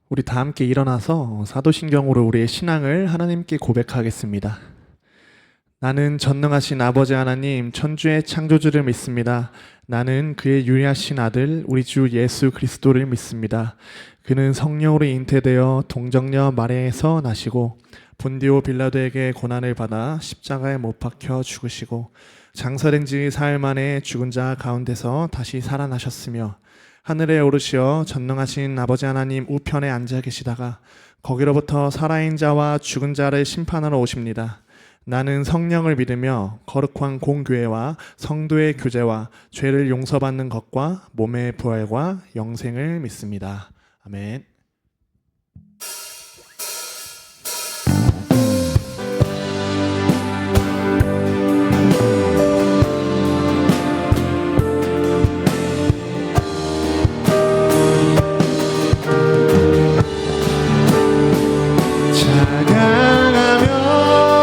우리 다 함께 일어나서 사도신경으로 우리의 신앙을 하나님께 고백하겠습니다. 나는 전능하신 아버지 하나님, 천주의 창조주를 믿습니다. 나는 그의 유일하신 아들, 우리 주 예수 그리스도를 믿습니다. 그는 성령으로 잉태되어 동정녀 마리아에서 나시고 본디오 빌라도에게 고난을 받아 십자가에 못 박혀 죽으시고 장사된 지 사흘 만에 죽은 자 가운데서 다시 살아나셨으며 하늘에 오르시어 전능하신 아버지 하나님 우편에 앉아 계시다가 거기로부터 살아있는 자와 죽은 자를 심판하러 오십니다. 나는 성령을 믿으며 거룩한 공교회와 성도의 교제와 죄를 용서받는 것과 몸의 부활과 영생을 믿습니다. 아멘.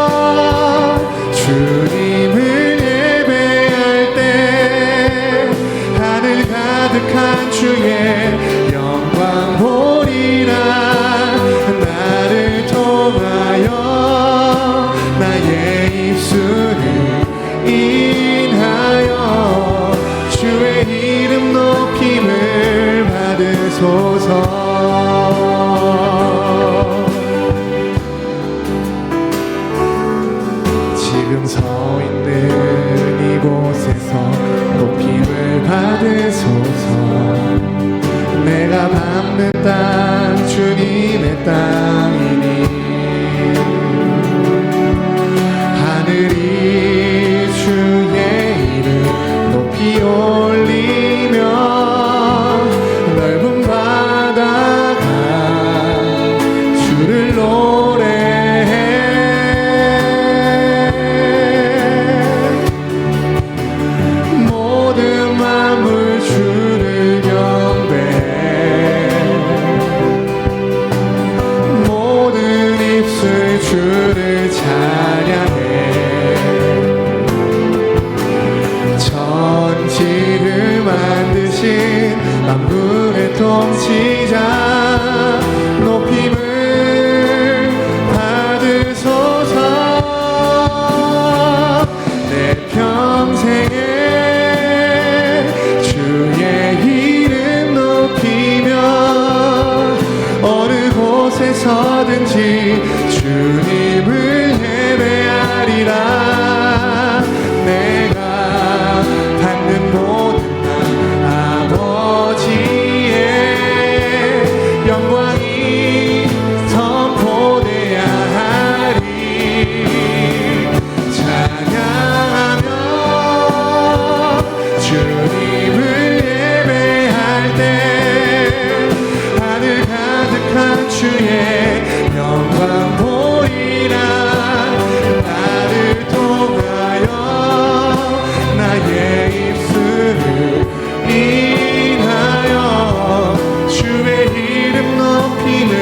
찬양하며 주님을 예배할 때 하늘 가득한 주의 영광 보리라. 나를 통하여 나의 입술을 인하여 주의 이름 높임을 받으소서. 지금 서 있는 이곳에서 높임을 받으소서. 내가 밟는 땅 주님의 땅이니 하늘이 주의 이름 높이 올리며 넓은 바다가 주를 노래해. 모든 만물 주를 경배해. 모든 입술 주를 찬양해. 천지를 만드신 만물의 통치자 높임을 받으소서. 내 평생에 주의 이름 높이며 어느 곳에서든지 주님을 예배하리라. 내가 받는 모든 날 아버지의 영광이 선포돼야 하리. 찬양하며 주님을 예배할 때 하늘 가득한 주의 영광 보이라. 나를 통하여 나의 입술을 인하여 주의 이름 높임을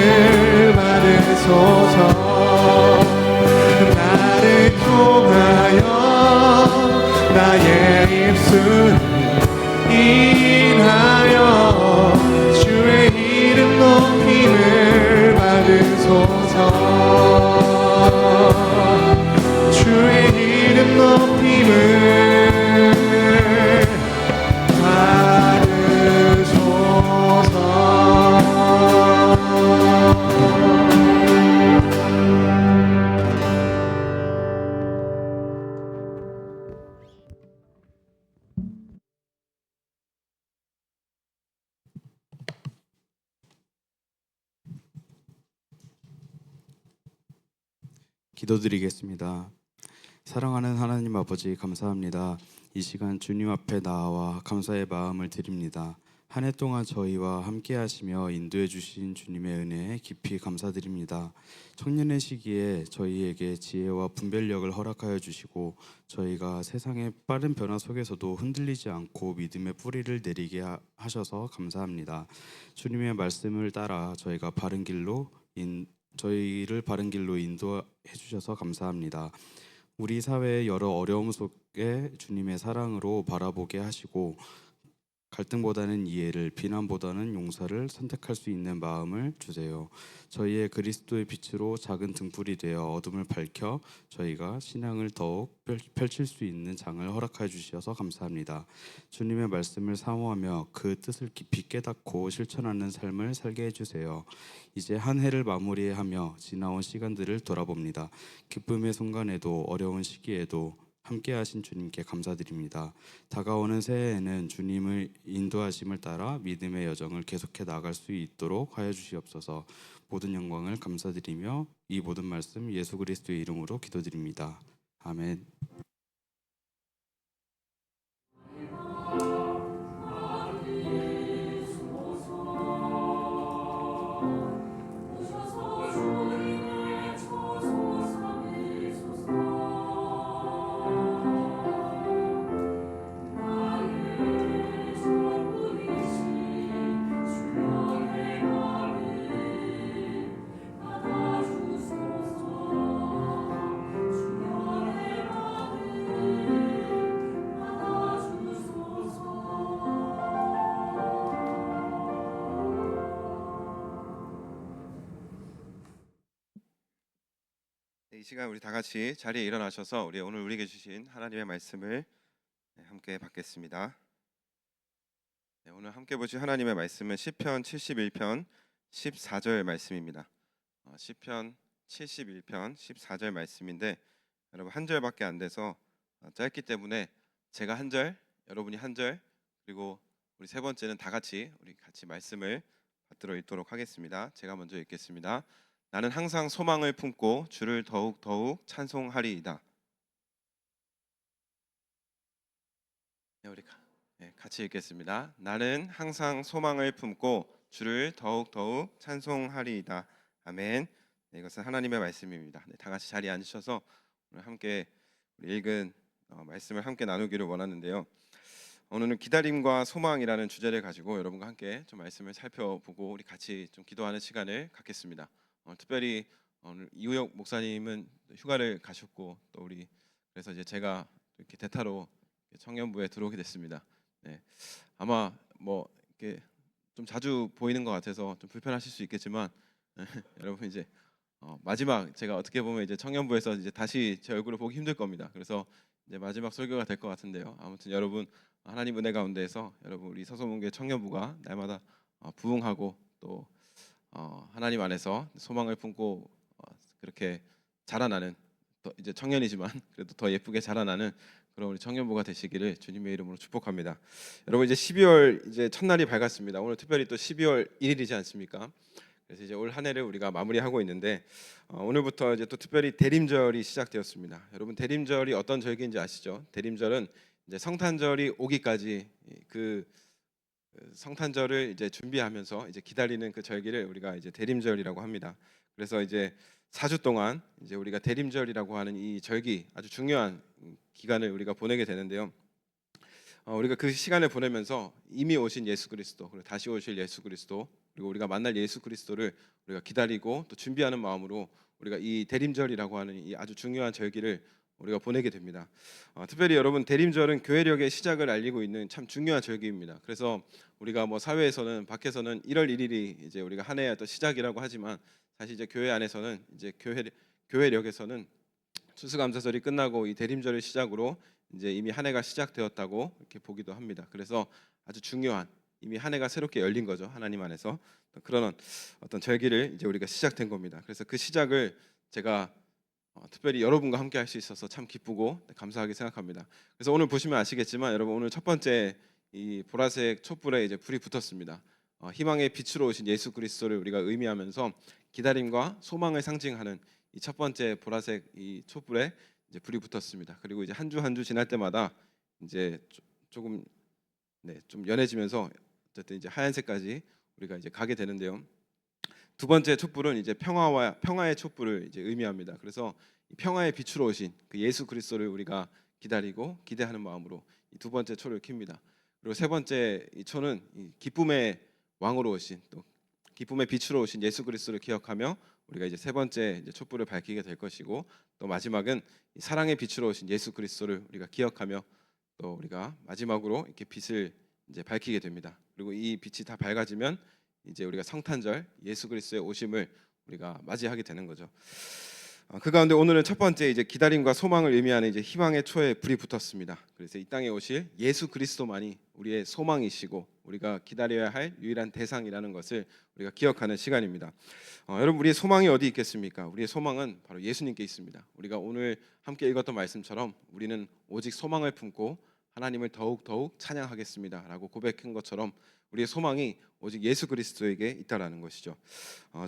받으소서. 나를 통하여 나의 입술을 인하여 주의 이름 높임을 받으소서. 주의 이름 높임을 기도드리겠습니다. 사랑하는 하나님 아버지, 감사합니다. 이 시간 주님 앞에 나와 감사의 마음을 드립니다. 한 해 동안 저희와 함께 하시며 인도해 주신 주님의 은혜에 깊이 감사드립니다. 청년의 시기에 저희에게 지혜와 분별력을 허락하여 주시고 저희가 세상의 빠른 변화 속에서도 흔들리지 않고 믿음의 뿌리를 내리게 하셔서 감사합니다. 주님의 말씀을 따라 저희를 바른 길로 인도해 주셔서 감사합니다. 우리 사회의 여러 어려움 속에 주님의 사랑으로 바라보게 하시고 갈등보다는 이해를, 비난보다는 용서를 선택할 수 있는 마음을 주세요. 저희의 그리스도의 빛으로 작은 등불이 되어 어둠을 밝혀 저희가 신앙을 더욱 펼칠 수 있는 장을 허락해 주셔서 감사합니다. 주님의 말씀을 사모하며 그 뜻을 깊이 깨닫고 실천하는 삶을 살게 해주세요. 이제 한 해를 마무리하며 지나온 시간들을 돌아봅니다. 기쁨의 순간에도 어려운 시기에도 함께 하신 주님께 감사드립니다. 다가오는 새해에는 주님의 인도하심을 따라 믿음의 여정을 계속해 나갈 수 있도록 하여 주시옵소서. 모든 영광을 감사드리며 이 모든 말씀 예수 그리스도의 이름으로 기도드립니다. 아멘. 네, 이 시간 우리 다 같이 자리에 일어나셔서 우리 오늘 우리에게 주신 하나님의 말씀을 함께 받겠습니다. 네, 오늘 함께 보실 하나님의 말씀은 시편 71편 14절 말씀입니다. 시편 71편 14절 말씀인데 여러분 한 절밖에 안 돼서 짧기 때문에 제가 한 절, 여러분이 한 절, 그리고 우리 세 번째는 다 같이 우리 같이 말씀을 받들어 읽도록 하겠습니다. 제가 먼저 읽겠습니다. 나는 항상 소망을 품고 주를 더욱 찬송하리이다. 네, 우리 같이 읽겠습니다. 나는 항상 소망을 품고 주를 더욱 찬송하리이다. 아멘. 네, 이것은 하나님의 말씀입니다. 네, 다 같이 자리에 앉으셔서 오늘 함께 우리 읽은 말씀을 함께 나누기를 원하는데요. 오늘은 기다림과 소망이라는 주제를 가지고 여러분과 함께 좀 말씀을 살펴보고 우리 같이 좀 기도하는 시간을 갖겠습니다. 특별히 오늘 이우혁 목사님은 휴가를 가셨고 또 우리 그래서 이제 제가 이렇게 대타로 청년부에 들어오게 됐습니다. 네, 아마 뭐 이렇게 좀 자주 보이는 것 같아서 좀 불편하실 수 있겠지만 여러분 이제 마지막 제가 어떻게 보면 이제 청년부에서 이제 다시 제 얼굴을 보기 힘들 겁니다. 그래서 이제 마지막 설교가 될 것 같은데요. 아무튼 여러분 하나님 은혜 가운데에서 여러분 우리 서소문교회 청년부가 날마다 부흥하고 또 하나님 안에서 소망을 품고 그렇게 자라나는 또 이제 청년이지만 그래도 더 예쁘게 자라나는 그런 우리 청년부가 되시기를 주님의 이름으로 축복합니다. 여러분 이제 12월 이제 첫날이 밝았습니다. 오늘 특별히 또 12월 1일이지 않습니까? 그래서 이제 올 한 해를 우리가 마무리하고 있는데 오늘부터 이제 또 특별히 대림절이 시작되었습니다. 여러분 대림절이 어떤 절기인지 아시죠? 대림절은 이제 성탄절이 오기까지 그 성탄절을 이제 준비하면서 이제 기다리는 그 절기를 우리가 이제 대림절이라고 합니다. 그래서 이제 4주 동안 이제 우리가 대림절이라고 하는 이 절기 아주 중요한 기간을 우리가 보내게 되는데요. 우리가 그 시간을 보내면서 이미 오신 예수 그리스도 그리고 다시 오실 예수 그리스도 그리고 우리가 만날 예수 그리스도를 우리가 기다리고 또 준비하는 마음으로 우리가 이 대림절이라고 하는 이 아주 중요한 절기를 우리가 보내게 됩니다. 특별히 여러분 대림절은 교회력의 시작을 알리고 있는 참 중요한 절기입니다. 그래서 우리가 뭐 사회에서는 밖에서는 1월 1일이 이제 우리가 한 해의 또 시작이라고 하지만 사실 이제 교회 안에서는 이제 교회력에서는 추수감사절이 끝나고 이 대림절을 시작으로 이제 이미 한 해가 시작되었다고 이렇게 보기도 합니다. 그래서 아주 중요한 이미 한 해가 새롭게 열린 거죠. 하나님 안에서 그런 어떤 절기를 이제 우리가 시작된 겁니다. 그래서 그 시작을 제가 특별히 여러분과 함께 할 수 있어서 참 기쁘고 감사하게 생각합니다. 그래서 오늘 보시면 아시겠지만 여러분 오늘 첫 번째 이 보라색 촛불에 이제 불이 붙었습니다. 희망의 빛으로 오신 예수 그리스도를 우리가 의미하면서 기다림과 소망을 상징하는 이 첫 번째 보라색 이 촛불에 이제 불이 붙었습니다. 그리고 이제 한 주 한 주 지날 때마다 이제 조금 좀 연해지면서 어쨌든 이제 하얀색까지 우리가 이제 가게 되는데요. 두 번째 촛불은 이제 평화의 촛불을 이제 의미합니다. 그래서 이 평화의 빛으로 오신 그 예수 그리스도를 우리가 기다리고 기대하는 마음으로 이 두 번째 초를 켭니다. 그리고 세 번째 이 초는 이 기쁨의 왕으로 오신 또 기쁨의 빛으로 오신 예수 그리스도를 기억하며 우리가 이제 세 번째 이제 촛불을 밝히게 될 것이고 또 마지막은 이 사랑의 빛으로 오신 예수 그리스도를 우리가 기억하며 또 우리가 마지막으로 이렇게 빛을 이제 밝히게 됩니다. 그리고 이 빛이 다 밝아지면 이제 우리가 성탄절 예수 그리스도의 오심을 우리가 맞이하게 되는 거죠. 그 가운데 오늘은 첫 번째 이제 기다림과 소망을 의미하는 이제 희망의 초에 불이 붙었습니다. 그래서 이 땅에 오실 예수 그리스도만이 우리의 소망이시고 우리가 기다려야 할 유일한 대상이라는 것을 우리가 기억하는 시간입니다. 여러분, 우리의 소망이 어디 있겠습니까? 우리의 소망은 바로 예수님께 있습니다. 우리가 오늘 함께 읽었던 말씀처럼 우리는 오직 소망을 품고 하나님을 더욱 찬양하겠습니다라고 고백한 것처럼 우리의 소망이 오직 예수 그리스도에게 있다라는 것이죠.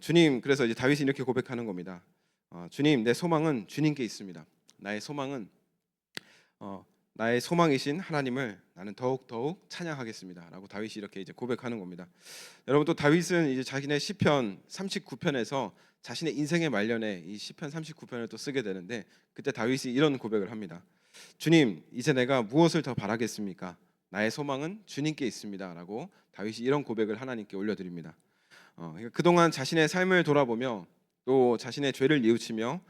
주님, 그래서 이제 다윗이 이렇게 고백하는 겁니다. 주님, 내 소망은 주님께 있습니다. 나의 소망은 나의 소망이신 하나님을 나는 더욱 찬양하겠습니다라고 다윗이 이렇게 이제 고백하는 겁니다. 여러분, 또 다윗은 이제 자신의 시편 39편에서 자신의 인생의 말년에 이 시편 39편을 또 쓰게 되는데 그때 다윗이 이런 고백을 합니다. 주님, 이제 내가 무엇을 더 바라겠습니까? 나의 소망은 주님께 있습니다라고 다윗이 이런 고백을 하나님께 올려드립니다. 그러니까 그동안 자신의 삶을 돌아보며 또 자신의 죄를 뉘우치며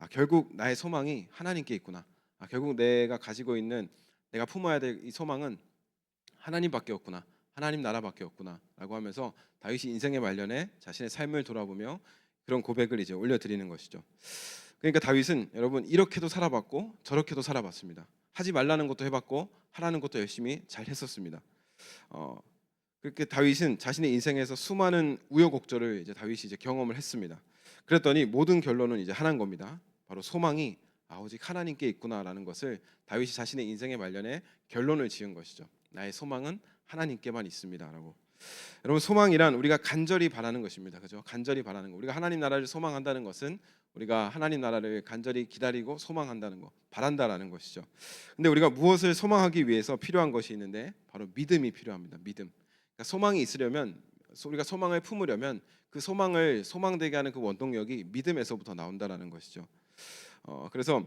결국 나의 소망이 하나님께 있구나. 결국 내가 가지고 있는 내가 품어야 될 이 소망은 하나님밖에 없구나. 하나님 나라밖에 없구나라고 하면서 다윗이 인생의 말년에 자신의 삶을 돌아보며 그런 고백을 이제 올려드리는 것이죠. 그러니까 다윗은 여러분 이렇게도 살아봤고 저렇게도 살아봤습니다. 하지 말라는 것도 해봤고 하라는 것도 열심히 잘 했었습니다. 그렇게 다윗은 자신의 인생에서 수많은 우여곡절을 이제 다윗이 이제 경험을 했습니다. 그랬더니 모든 결론은 이제 하나인 겁니다. 바로 소망이 오직 하나님께 있구나라는 것을 다윗이 자신의 인생의 말년에 결론을 지은 것이죠. 나의 소망은 하나님께만 있습니다라고. 여러분, 소망이란 우리가 간절히 바라는 것입니다. 그죠? 간절히 바라는 거. 우리가 하나님 나라를 소망한다는 것은 우리가 하나님 나라를 간절히 기다리고 소망한다는 거, 바란다라는 것이죠. 근데 우리가 무엇을 소망하기 위해서 필요한 것이 있는데 바로 믿음이 필요합니다. 믿음. 그러니까 소망이 있으려면 우리가 소망을 품으려면 그 소망을 소망되게 하는 그 원동력이 믿음에서부터 나온다라는 것이죠. 그래서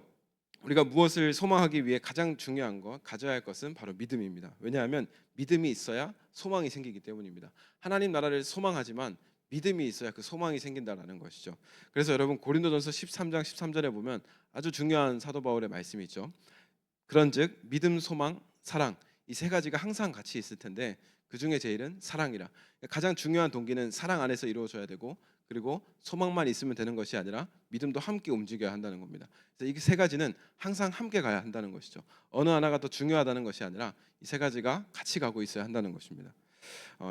우리가 무엇을 소망하기 위해 가장 중요한 것, 가져야 할 것은 바로 믿음입니다. 왜냐하면 믿음이 있어야 소망이 생기기 때문입니다. 하나님 나라를 소망하지만 믿음이 있어야 그 소망이 생긴다라는 것이죠. 그래서 여러분 고린도전서 13장 13절에 보면 아주 중요한 사도 바울의 말씀이 있죠. 그런즉 믿음, 소망, 사랑 이 세 가지가 항상 같이 있을 텐데 그 중에 제일은 사랑이라. 가장 중요한 동기는 사랑 안에서 이루어져야 되고 그리고 소망만 있으면 되는 것이 아니라 믿음도 함께 움직여야 한다는 겁니다. 그래서 이 세 가지는 항상 함께 가야 한다는 것이죠. 어느 하나가 더 중요하다는 것이 아니라 이 세 가지가 같이 가고 있어야 한다는 것입니다.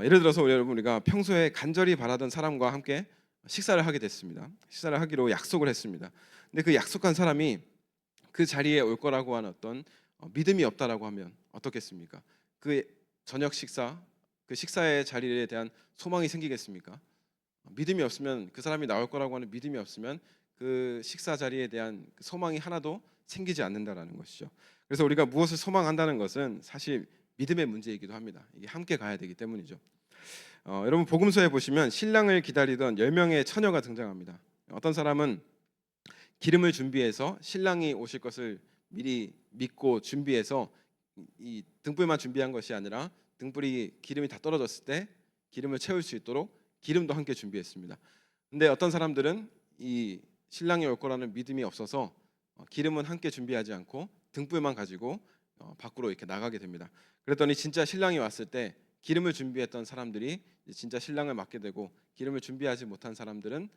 예를 들어서 우리가 평소에 간절히 바라던 사람과 함께 식사를 하게 됐습니다. 식사를 하기로 약속을 했습니다. 근데 그 약속한 사람이 그 자리에 올 거라고 하는 어떤 믿음이 없다라고 하면 어떻겠습니까? 그 저녁 식사, 그 식사의 자리에 대한 소망이 생기겠습니까? 믿음이 없으면 그 사람이 나올 거라고 하는 믿음이 없으면 그 식사 자리에 대한 소망이 하나도 생기지 않는다라는 것이죠. 그래서 우리가 무엇을 소망한다는 것은 사실 믿음의 문제이기도 합니다. 이게 함께 가야 되기 때문이죠. 여러분 복음서에 보시면 신랑을 기다리던 10명의 처녀가 등장합니다. 어떤 사람은 기름을 준비해서 신랑이 오실 것을 미리 믿고 준비해서 이 등불만 준비한 것이 아니라 등불이 기름이 다 떨어졌을 때 기름을 채울 수 있도록 기름도 함께 준비했습니다. 근데 어떤 사람들은 이 신랑이 올 거라는 믿음이 없어서 기름은 함께 준비하지 않고 등불만 가지고 밖으로 이렇게 나가게 됩니다. 그랬더니 진짜 신랑이 왔을 때 기름을 준비했던 사람들이 진짜 신랑을 맞게 되고 기름을 준비하지 못한 사람들은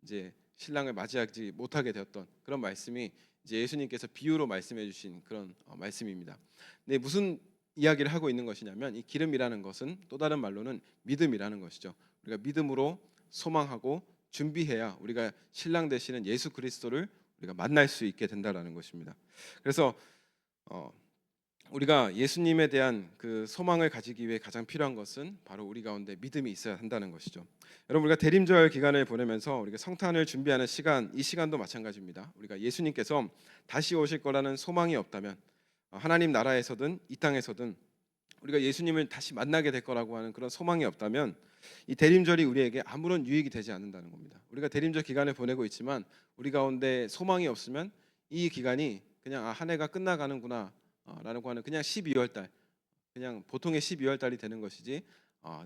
이제 신랑을 맞이하지 못하게 되었던 그런 말씀이 이제 예수님께서 비유로 말씀해 주신 그런 말씀입니다. 근데 무슨 이야기를 하고 있는 것이냐면 이 기름이라는 것은 또 다른 말로는 믿음이라는 것이죠. 우리가 믿음으로 소망하고 준비해야 우리가 신랑 되시는 예수 그리스도를 우리가 만날 수 있게 된다라는 것입니다. 그래서 우리가 예수님에 대한 그 소망을 가지기 위해 가장 필요한 것은 바로 우리 가운데 믿음이 있어야 한다는 것이죠. 여러분 우리가 대림절 기간을 보내면서 우리가 성탄을 준비하는 시간, 이 시간도 마찬가지입니다. 우리가 예수님께서 다시 오실 거라는 소망이 없다면 하나님 나라에서든 이 땅에서든 우리가 예수님을 다시 만나게 될 거라고 하는 그런 소망이 없다면 이 대림절이 우리에게 아무런 유익이 되지 않는다는 겁니다. 우리가 대림절 기간을 보내고 있지만 우리 가운데 소망이 없으면 이 기간이 그냥 한 해가 끝나가는구나 라고 하는 그냥 12월 달 그냥 보통의 12월 달이 되는 것이지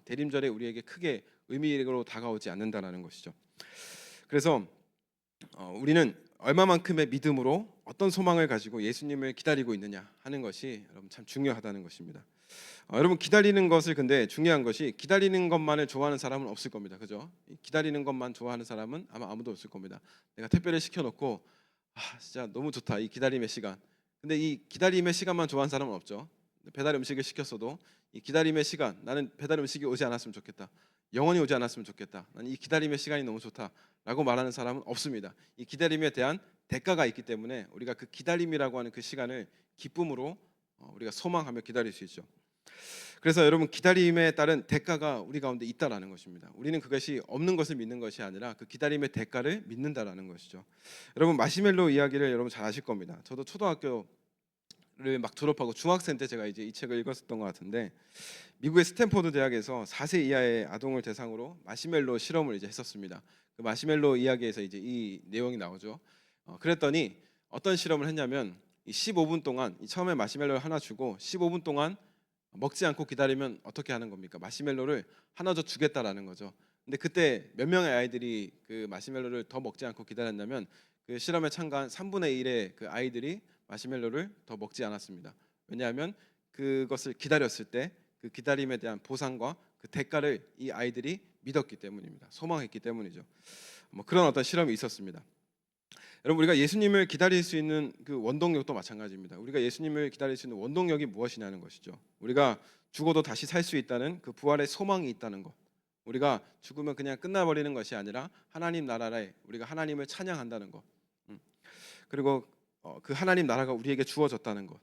대림절에 우리에게 크게 의미로 다가오지 않는다라는 것이죠. 그래서 우리는 얼마만큼의 믿음으로 어떤 소망을 가지고 예수님을 기다리고 있느냐 하는 것이 여러분 참 중요하다는 것입니다. 여러분 기다리는 것을 근데 중요한 것이 기다리는 것만을 좋아하는 사람은 없을 겁니다. 그죠? 기다리는 것만 좋아하는 사람은 아마 아무도 없을 겁니다. 내가 택배를 시켜놓고 진짜 너무 좋다 이 기다림의 시간. 근데 이 기다림의 시간만 좋아하는 사람은 없죠. 배달 음식을 시켰어도 이 기다림의 시간, 나는 배달 음식이 오지 않았으면 좋겠다. 영원히 오지 않았으면 좋겠다. 나는 이 기다림의 시간이 너무 좋다라고 말하는 사람은 없습니다. 이 기다림에 대한 대가가 있기 때문에 우리가 그 기다림이라고 하는 그 시간을 기쁨으로 우리가 소망하며 기다릴 수 있죠. 그래서 여러분 기다림에 따른 대가가 우리 가운데 있다라는 것입니다. 우리는 그것이 없는 것을 믿는 것이 아니라 그 기다림의 대가를 믿는다라는 것이죠. 여러분 마시멜로 이야기를 여러분 잘 아실 겁니다. 저도 초등학교를 막 졸업하고 중학생 때 제가 이제 이 책을 읽었었던 것 같은데 미국의 스탠포드 대학에서 4세 이하의 아동을 대상으로 마시멜로 실험을 이제 했었습니다. 그 마시멜로 이야기에서 이제 이 내용이 나오죠. 그랬더니 어떤 실험을 했냐면 15분 동안 처음에 마시멜로를 하나 주고 15분 동안 먹지 않고 기다리면 어떻게 하는 겁니까? 마시멜로를 하나 더 주겠다라는 거죠. 근데 그때 몇 명의 아이들이 그 마시멜로를 더 먹지 않고 기다렸냐면 그 실험에 참가한 3분의 1의 그 아이들이 마시멜로를 더 먹지 않았습니다. 왜냐하면 그것을 기다렸을 때 그 기다림에 대한 보상과 그 대가를 이 아이들이 믿었기 때문입니다. 소망했기 때문이죠. 뭐 그런 어떤 실험이 있었습니다. 여러분 우리가 예수님을 기다릴 수 있는 그 원동력도 마찬가지입니다. 우리가 예수님을 기다릴 수 있는 원동력이 무엇이냐는 것이죠. 우리가 죽어도 다시 살 수 있다는 그 부활의 소망이 있다는 것. 우리가 죽으면 그냥 끝나버리는 것이 아니라 하나님 나라에 우리가 하나님을 찬양한다는 것. 그리고 그 하나님 나라가 우리에게 주어졌다는 것.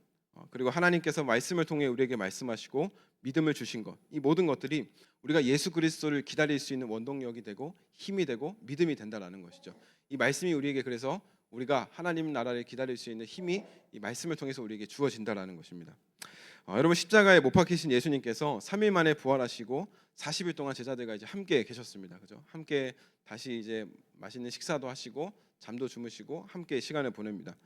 그리고 하나님께서 말씀을 통해 우리에게 말씀하시고 믿음을 주신 것. 이 모든 것들이 우리가 예수 그리스도를 기다릴 수 있는 원동력이 되고 힘이 되고 믿음이 된다라는 것이죠. 이 말씀이 우리에게 그래서 우리가 하나님 나라를 기다릴 수 있는 힘이 이 말씀을 통해서 우리에게 주어진다라는 것입니다. 여러분 십자가에 못 박히신 예수님께서 3일 만에 부활하시고 40일 동안 제자들과 이제 함께 계셨습니다. 그죠? 함께 다시 이제 맛있는 식사도 하시고 잠도 주무시고 함께 시간을 보냅니다.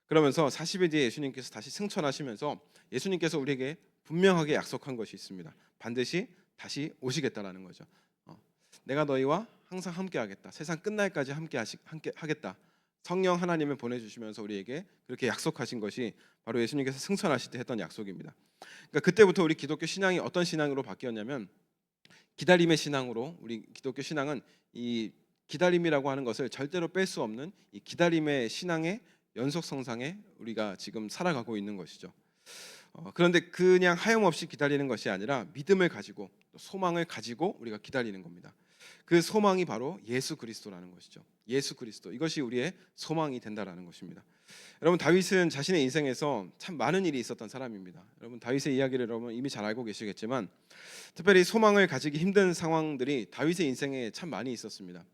그러면서 40일 뒤에 예수님께서 다시 승천하시면서 예수님께서 우리에게 분명하게 약속한 것이 있습니다. 반드시 다시 오시겠다라는 거죠. 내가 너희와 항상 함께 하겠다. 세상 끝날까지 함께 하겠다. 성령 하나님을 보내주시면서 우리에게 그렇게 약속하신 것이 바로 예수님께서 승천하실 때 했던 약속입니다. 그러니까 그때부터 우리 기독교 신앙이 어떤 신앙으로 바뀌었냐면 기다림의 신앙으로 우리 기독교 신앙은 이 기다림이라고 하는 것을 절대로 뺄 수 없는 이 기다림의 신앙의 연속성상에 우리가 지금 살아가고 있는 것이죠. 그런데 그냥 하염없이 기다리는 것이 아니라 믿음을 가지고 소망을 가지고 우리가 기다리는 겁니다. 그 소망이 바로 예수 그리스도라는 것이죠. 예수 그리스도 이것이 우리의 소망이 된다라는 것입니다. 여러분 다윗은 자신의 인생에서 참 많은 일이 있었던 사람입니다. 여러분 다윗의 이야기를 여러분 이미 잘 알고 계시겠지만 특별히 소망을 가지기 힘든 상황들이 다윗의 인생에 참 많이 있었습니다.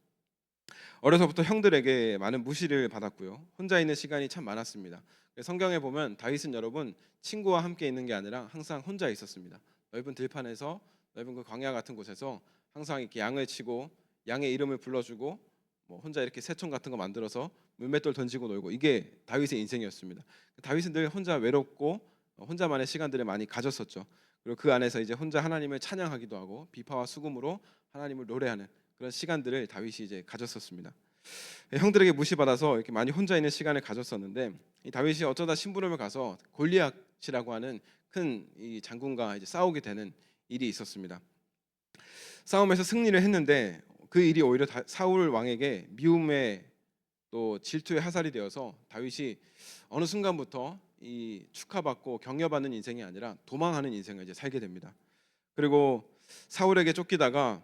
어려서부터 형들에게 많은 무시를 받았고요. 혼자 있는 시간이 참 많았습니다. 성경에 보면 다윗은 여러분 친구와 함께 있는 게 아니라 항상 혼자 있었습니다. 넓은 들판에서 넓은 그 광야 같은 곳에서 항상 이렇게 양을 치고 양의 이름을 불러주고 뭐 혼자 이렇게 새총 같은 거 만들어서 물맷돌 던지고 놀고 이게 다윗의 인생이었습니다. 다윗은 늘 혼자 외롭고 혼자만의 시간들을 많이 가졌었죠. 그리고 그 안에서 이제 혼자 하나님을 찬양하기도 하고 비파와 수금으로 하나님을 노래하는 그런 시간들을 다윗이 이제 가졌었습니다. 형들에게 무시받아서 이렇게 많이 혼자 있는 시간을 가졌었는데 이 다윗이 어쩌다 심부름을 가서 골리앗이라고 하는 큰 이 장군과 이제 싸우게 되는 일이 있었습니다. 싸움에서 승리를 했는데 그 일이 오히려 사울 왕에게 미움의 또 질투의 화살이 되어서 다윗이 어느 순간부터 이 축하받고 격려받는 인생이 아니라 도망하는 인생을 이제 살게 됩니다. 그리고 사울에게 쫓기다가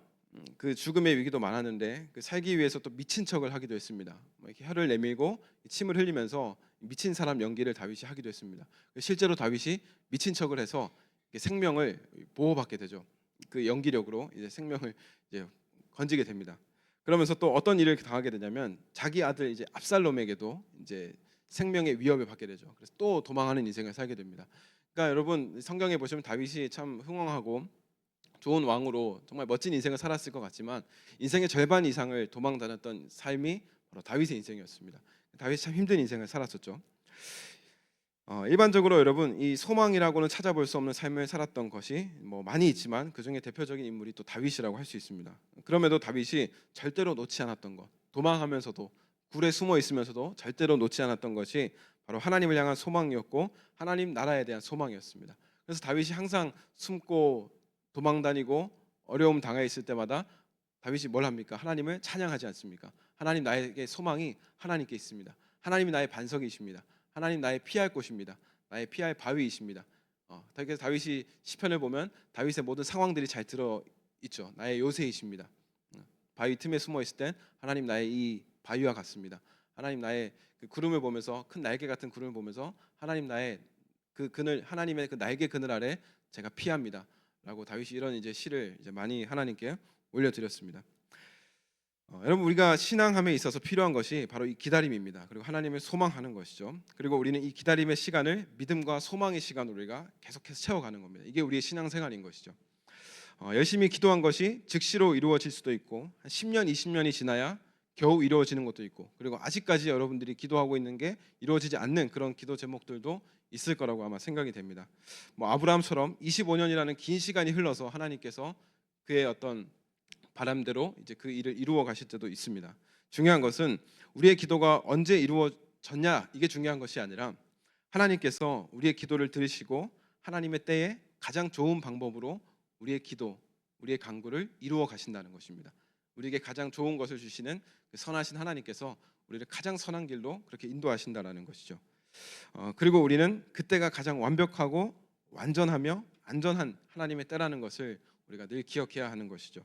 그 죽음의 위기도 많았는데 그 살기 위해서 또 미친 척을 하기도 했습니다. 이렇게 혀를 내밀고 침을 흘리면서 미친 사람 연기를 다윗이 하기도 했습니다. 실제로 다윗이 미친 척을 해서 생명을 보호받게 되죠. 그 연기력으로 이제 생명을 이제 건지게 됩니다. 그러면서 또 어떤 일을 당하게 되냐면 자기 아들 이제 압살롬에게도 이제 생명의 위협을 받게 되죠. 그래서 또 도망하는 인생을 살게 됩니다. 그러니까 여러분 성경에 보시면 다윗이 참 흥왕하고 좋은 왕으로 정말 멋진 인생을 살았을 것 같지만 인생의 절반 이상을 도망 다녔던 삶이 바로 다윗의 인생이었습니다. 다윗이 참 힘든 인생을 살았었죠. 일반적으로 여러분 이 소망이라고는 찾아볼 수 없는 삶을 살았던 것이 뭐 많이 있지만 그 중에 대표적인 인물이 또 다윗이라고 할 수 있습니다. 그럼에도 다윗이 절대로 놓지 않았던 것, 도망하면서도 굴에 숨어 있으면서도 절대로 놓지 않았던 것이 바로 하나님을 향한 소망이었고 하나님 나라에 대한 소망이었습니다. 그래서 다윗이 항상 숨고 도망다니고 어려움 당해 있을 때마다 다윗이 뭘 합니까? 하나님을 찬양하지 않습니까? 하나님 나에게 소망이 하나님께 있습니다. 하나님이 나의 반석이십니다. 하나님 나의 피할 곳입니다. 나의 피할 바위이십니다. 그래서 다윗이 시편을 보면 다윗의 모든 상황들이 잘 들어 있죠. 나의 요새이십니다. 바위 틈에 숨어 있을 땐 하나님 나의 이 바위와 같습니다. 하나님 나의 그 구름을 보면서 큰 날개 같은 구름을 보면서 하나님 나의 그 그늘 하나님의 그 날개 그늘 아래 제가 피합니다라고 다윗이 이런 이제 시를 이제 많이 하나님께 올려드렸습니다. 여러분 우리가 신앙함에 있어서 필요한 것이 바로 이 기다림입니다. 그리고 하나님을 소망하는 것이죠. 그리고 우리는 이 기다림의 시간을 믿음과 소망의 시간으로 우리가 계속해서 채워가는 겁니다. 이게 우리의 신앙생활인 것이죠. 열심히 기도한 것이 즉시로 이루어질 수도 있고 한 10년, 20년이 지나야 겨우 이루어지는 것도 있고 그리고 아직까지 여러분들이 기도하고 있는 게 이루어지지 않는 그런 기도 제목들도 있을 거라고 아마 생각이 됩니다. 아브라함처럼 25년이라는 긴 시간이 흘러서 하나님께서 그의 어떤 바람대로 이제 그 일을 이루어 가실 때도 있습니다. 중요한 것은 우리의 기도가 언제 이루어졌냐 이게 중요한 것이 아니라 하나님께서 우리의 기도를 들으시고 하나님의 때에 가장 좋은 방법으로 우리의 기도, 우리의 간구를 이루어 가신다는 것입니다. 우리에게 가장 좋은 것을 주시는 그 선하신 하나님께서 우리를 가장 선한 길로 그렇게 인도하신다라는 것이죠. 그리고 우리는 그때가 가장 완벽하고 완전하며 안전한 하나님의 때라는 것을 우리가 늘 기억해야 하는 것이죠.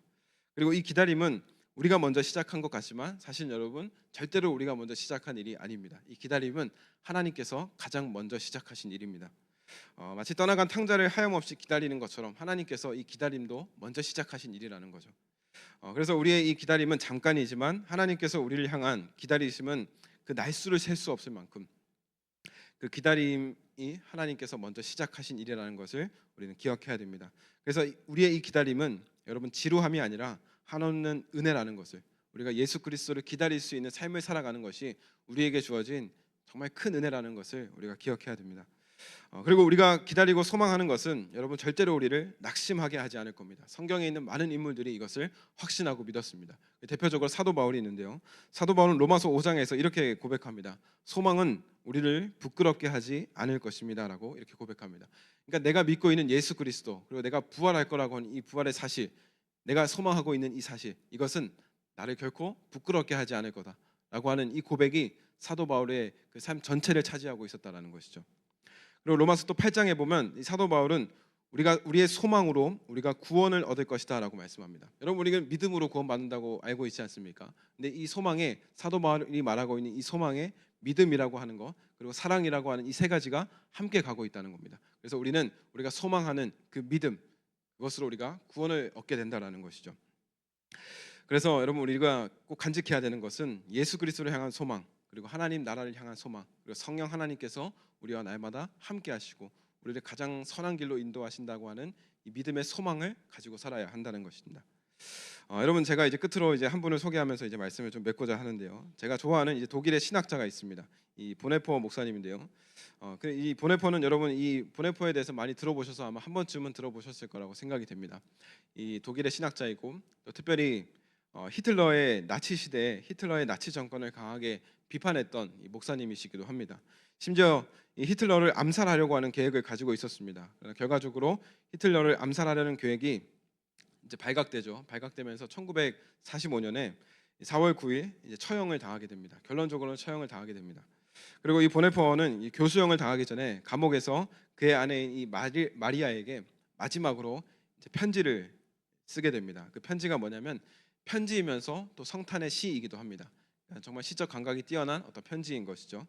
그리고 이 기다림은 우리가 먼저 시작한 것 같지만 사실 여러분 절대로 우리가 먼저 시작한 일이 아닙니다. 이 기다림은 하나님께서 가장 먼저 시작하신 일입니다. 마치 떠나간 탕자를 하염없이 기다리는 것처럼 하나님께서 이 기다림도 먼저 시작하신 일이라는 거죠. 그래서 우리의 이 기다림은 잠깐이지만 하나님께서 우리를 향한 기다리심은 그 날수를 셀 수 없을 만큼 그 기다림이 하나님께서 먼저 시작하신 일이라는 것을 우리는 기억해야 됩니다. 그래서 우리의 이 기다림은 여러분 지루함이 아니라 한없는 은혜라는 것을 우리가 예수 그리스도를 기다릴 수 있는 삶을 살아가는 것이 우리에게 주어진 정말 큰 은혜라는 것을 우리가 기억해야 됩니다. 그리고 우리가 기다리고 소망하는 것은 여러분 절대로 우리를 낙심하게 하지 않을 겁니다. 성경에 있는 많은 인물들이 이것을 확신하고 믿었습니다. 대표적으로 사도 바울이 있는데요. 사도 바울은 로마서 5장에서 이렇게 고백합니다. 소망은 우리를 부끄럽게 하지 않을 것입니다라고 이렇게 고백합니다. 그러니까 내가 믿고 있는 예수 그리스도 그리고 내가 부활할 거라고 하는 이 부활의 사실, 내가 소망하고 있는 이 사실, 이것은 나를 결코 부끄럽게 하지 않을 거다라고 하는 이 고백이 사도 바울의 그 삶 전체를 차지하고 있었다라는 것이죠. 그리고 로마서 또 8장에 보면 이 사도 바울은 우리의 소망으로 우리가 구원을 얻을 것이다라고 말씀합니다. 여러분 우리가 믿음으로 구원받는다고 알고 있지 않습니까? 근데 이 소망에 사도 바울이 말하고 있는 이 소망에 믿음이라고 하는 것 그리고 사랑이라고 하는 이 세 가지가 함께 가고 있다는 겁니다. 그래서 우리가 소망하는 그 믿음 그것으로 우리가 구원을 얻게 된다라는 것이죠. 그래서 여러분 우리가 꼭 간직해야 되는 것은 예수 그리스도를 향한 소망 그리고 하나님 나라를 향한 소망 그리고 성령 하나님께서 우리와 날마다 함께 하시고 우리를 가장 선한 길로 인도하신다고 하는 이 믿음의 소망을 가지고 살아야 한다는 것입니다. 여러분 제가 이제 끝으로 이제 한 분을 소개하면서 이제 말씀을 좀 맺고자 하는데요. 제가 좋아하는 이제 독일의 신학자가 있습니다. 이 보네포 목사님인데요. 이 보네포는 여러분 이 보네포에 대해서 많이 들어보셔서 아마 한 번쯤은 들어보셨을 거라고 생각이 됩니다. 이 독일의 신학자이고 또 특별히 히틀러의 나치 시대에 히틀러의 나치 정권을 강하게 비판했던 이 목사님이시기도 합니다. 심지어 이 히틀러를 암살하려고 하는 계획을 가지고 있었습니다. 결과적으로 히틀러를 암살하려는 계획이 이제 발각되죠. 발각되면서 1945년에 4월 9일 이제 처형을 당하게 됩니다. 결론적으로는 처형을 당하게 됩니다. 그리고 이 보네포는 이 교수형을 당하기 전에 감옥에서 그의 아내인 이 마리아에게 마지막으로 이제 편지를 쓰게 됩니다. 그 편지가 뭐냐면 편지이면서 또 성탄의 시이기도 합니다. 정말 시적 감각이 뛰어난 어떤 편지인 것이죠.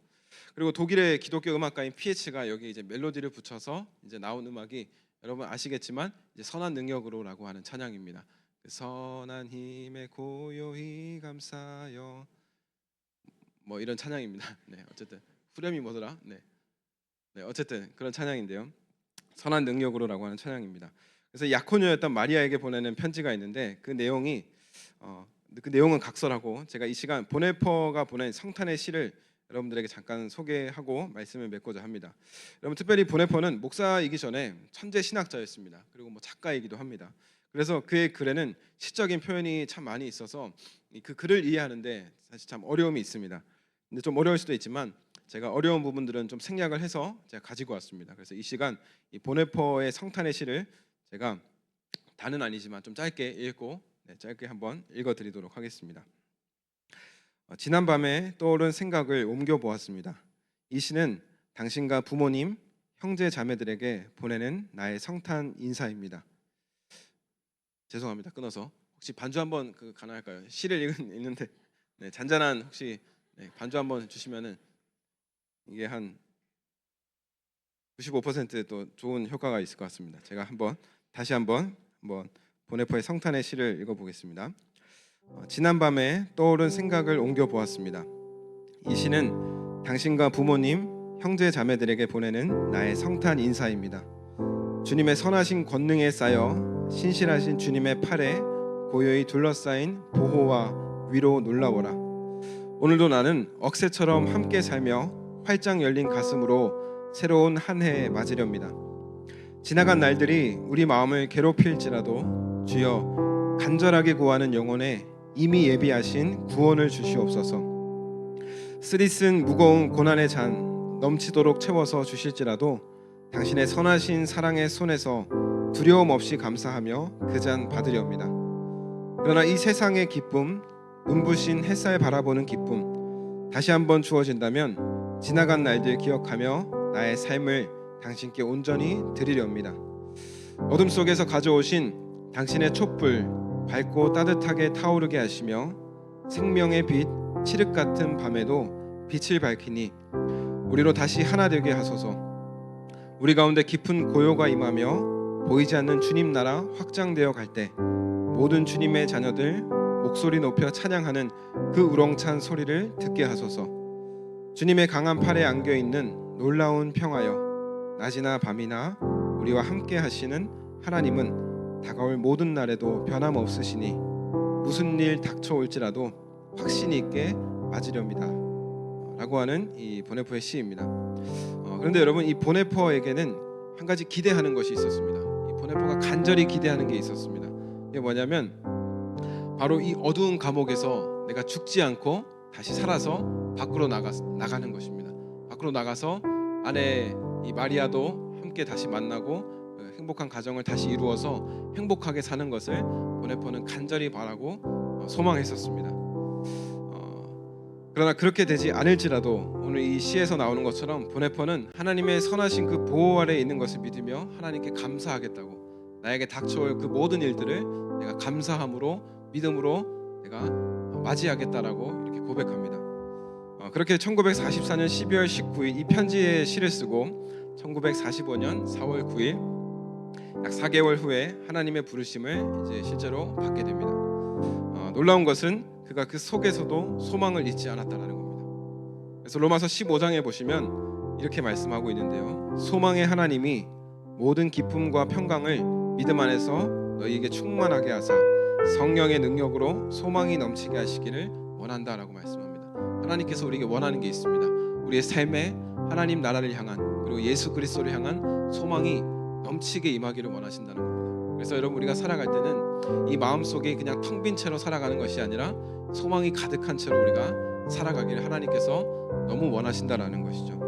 그리고 독일의 기독교 음악가인 피에츠가 여기 이제 멜로디를 붙여서 이제 나온 음악이 여러분 아시겠지만 이제 선한 능력으로라고 하는 찬양입니다. 그 선한 힘에 고요히 감사여 뭐 이런 찬양입니다. 네, 어쨌든 후렴이 뭐더라? 네, 어쨌든 그런 찬양인데요. 선한 능력으로라고 하는 찬양입니다. 그래서 약혼녀였던 마리아에게 보내는 편지가 있는데 그 내용은 각설하고 제가 이 시간 보네포가 보낸 성탄의 시를 여러분들에게 잠깐 소개하고 말씀을 맺고자 합니다. 여러분 특별히 보네포는 목사이기 전에 천재 신학자였습니다. 그리고 뭐 작가이기도 합니다. 그래서 그의 글에는 시적인 표현이 참 많이 있어서 그 글을 이해하는데 사실 참 어려움이 있습니다. 근데 좀 어려울 수도 있지만 제가 어려운 부분들은 좀 생략을 해서 제가 가지고 왔습니다. 그래서 이 시간 이 보네퍼의 성탄의 시를 제가 다는 아니지만 좀 짧게 읽고 짧게 한번 읽어드리도록 하겠습니다. 지난 밤에 떠오른 생각을 옮겨 보았습니다. 이 시는 당신과 부모님, 형제 자매들에게 보내는 나의 성탄 인사입니다. 죄송합니다. 끊어서 혹시 반주 한번 가능할까요? 시를 읽는데 잔잔한 혹시 반주 한번 주시면은 이게 한 95%또 좋은 효과가 있을 것 같습니다. 제가 다시 한번 보네퍼의 성탄의 시를 읽어보겠습니다. 지난 밤에 떠오른 생각을 옮겨 보았습니다. 이 시는 당신과 부모님, 형제 자매들에게 보내는 나의 성탄 인사입니다. 주님의 선하신 권능에 쌓여 신실하신 주님의 팔에 고요히 둘러싸인 보호와 위로 놀라워라. 오늘도 나는 억새처럼 함께 살며 활짝 열린 가슴으로 새로운 한 해 맞으렵니다. 지나간 날들이 우리 마음을 괴롭힐지라도 주여 간절하게 구하는 영혼에 이미 예비하신 구원을 주시옵소서. 쓰리쓴 무거운 고난의 잔 넘치도록 채워서 주실지라도 당신의 선하신 사랑의 손에서 두려움 없이 감사하며 그 잔 받으렵니다. 그러나 이 세상의 기쁨, 눈부신 햇살 바라보는 기쁨 다시 한번 주어진다면 지나간 날들 기억하며 나의 삶을 당신께 온전히 드리렵니다. 어둠 속에서 가져오신 당신의 촛불 밝고 따뜻하게 타오르게 하시며 생명의 빛 칠흑 같은 밤에도 빛을 밝히니 우리로 다시 하나 되게 하소서. 우리 가운데 깊은 고요가 임하며 보이지 않는 주님 나라 확장되어 갈 때 모든 주님의 자녀들 목소리 높여 찬양하는 그 우렁찬 소리를 듣게 하소서. 주님의 강한 팔에 안겨 있는 놀라운 평화여 낮이나 밤이나 우리와 함께 하시는 하나님은 다가올 모든 날에도 변함없으시니 무슨 일 닥쳐올지라도 확신이 있게 맞으렵니다 라고 하는 이 보네퍼의 시입니다. 그런데 여러분, 이 보네퍼에게는 한 가지 기대하는 것이 있었습니다. 이 보네퍼가 간절히 기대하는 게 있었습니다. 이게 뭐냐면 바로 이 어두운 감옥에서 내가 죽지 않고 다시 살아서 밖으로 나가는 것입니다. 밖으로 나가서 아내 이 마리아도 함께 다시 만나고 행복한 가정을 다시 이루어서 행복하게 사는 것을 보네퍼는 간절히 바라고 소망했었습니다. 그러나 그렇게 되지 않을지라도 오늘 이 시에서 나오는 것처럼 보네퍼는 하나님의 선하신 그 보호 아래에 있는 것을 믿으며 하나님께 감사하겠다고, 나에게 닥쳐올 그 모든 일들을 내가 감사함으로 믿음으로 내가 맞이하겠다라고 이렇게 고백합니다. 그렇게 1944년 12월 19일 이 편지의 시를 쓰고 1945년 4월 9일 약 4개월 후에 하나님의 부르심을 이제 실제로 받게 됩니다. 놀라운 것은 그가 그 속에서도 소망을 잊지 않았다는 겁니다. 그래서 로마서 15장에 보시면 이렇게 말씀하고 있는데요. 소망의 하나님이 모든 기쁨과 평강을 믿음 안에서 너희에게 충만하게 하사 성령의 능력으로 소망이 넘치게 하시기를 원한다라고 말씀합니다. 하나님께서 우리에게 원하는 게 있습니다. 우리의 삶에 하나님 나라를 향한 그리고 예수 그리스도를 향한 소망이 넘치게 임하기를 원하신다는 겁니다. 그래서 여러분, 우리가 살아갈 때는 이 마음속에 그냥 텅 빈 채로 살아가는 것이 아니라 소망이 가득한 채로 우리가 살아가기를 하나님께서 너무 원하신다라는 것이죠.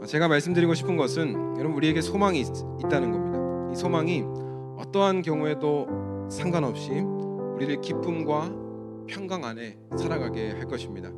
제가 말씀드리고 싶은 것은 여러분, 우리에게 소망이 있다는 겁니다. 이 소망이 어떠한 경우에도 상관없이 우리를 기쁨과 평강 안에 살아가게 할 것입니다.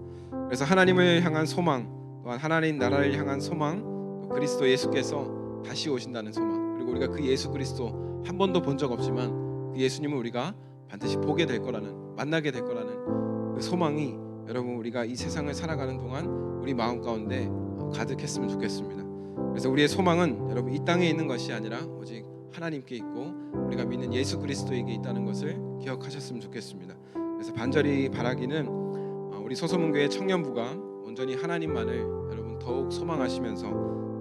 그래서 하나님을 향한 소망, 또한 하나님 나라를 향한 소망, 또 그리스도 예수께서 다시 오신다는 소망, 그리고 우리가 그 예수 그리스도 한 번도 본 적 없지만 그 예수님을 우리가 반드시 보게 될 거라는, 만나게 될 거라는 그 소망이 여러분, 우리가 이 세상을 살아가는 동안 우리 마음 가운데 가득했으면 좋겠습니다. 그래서 우리의 소망은 여러분, 이 땅에 있는 것이 아니라 오직 하나님께 있고 우리가 믿는 예수 그리스도에게 있다는 것을 기억하셨으면 좋겠습니다. 그래서 반절히 바라기는 우리 소서문교회 청년부가 온전히 하나님만을 여러분 더욱 소망하시면서,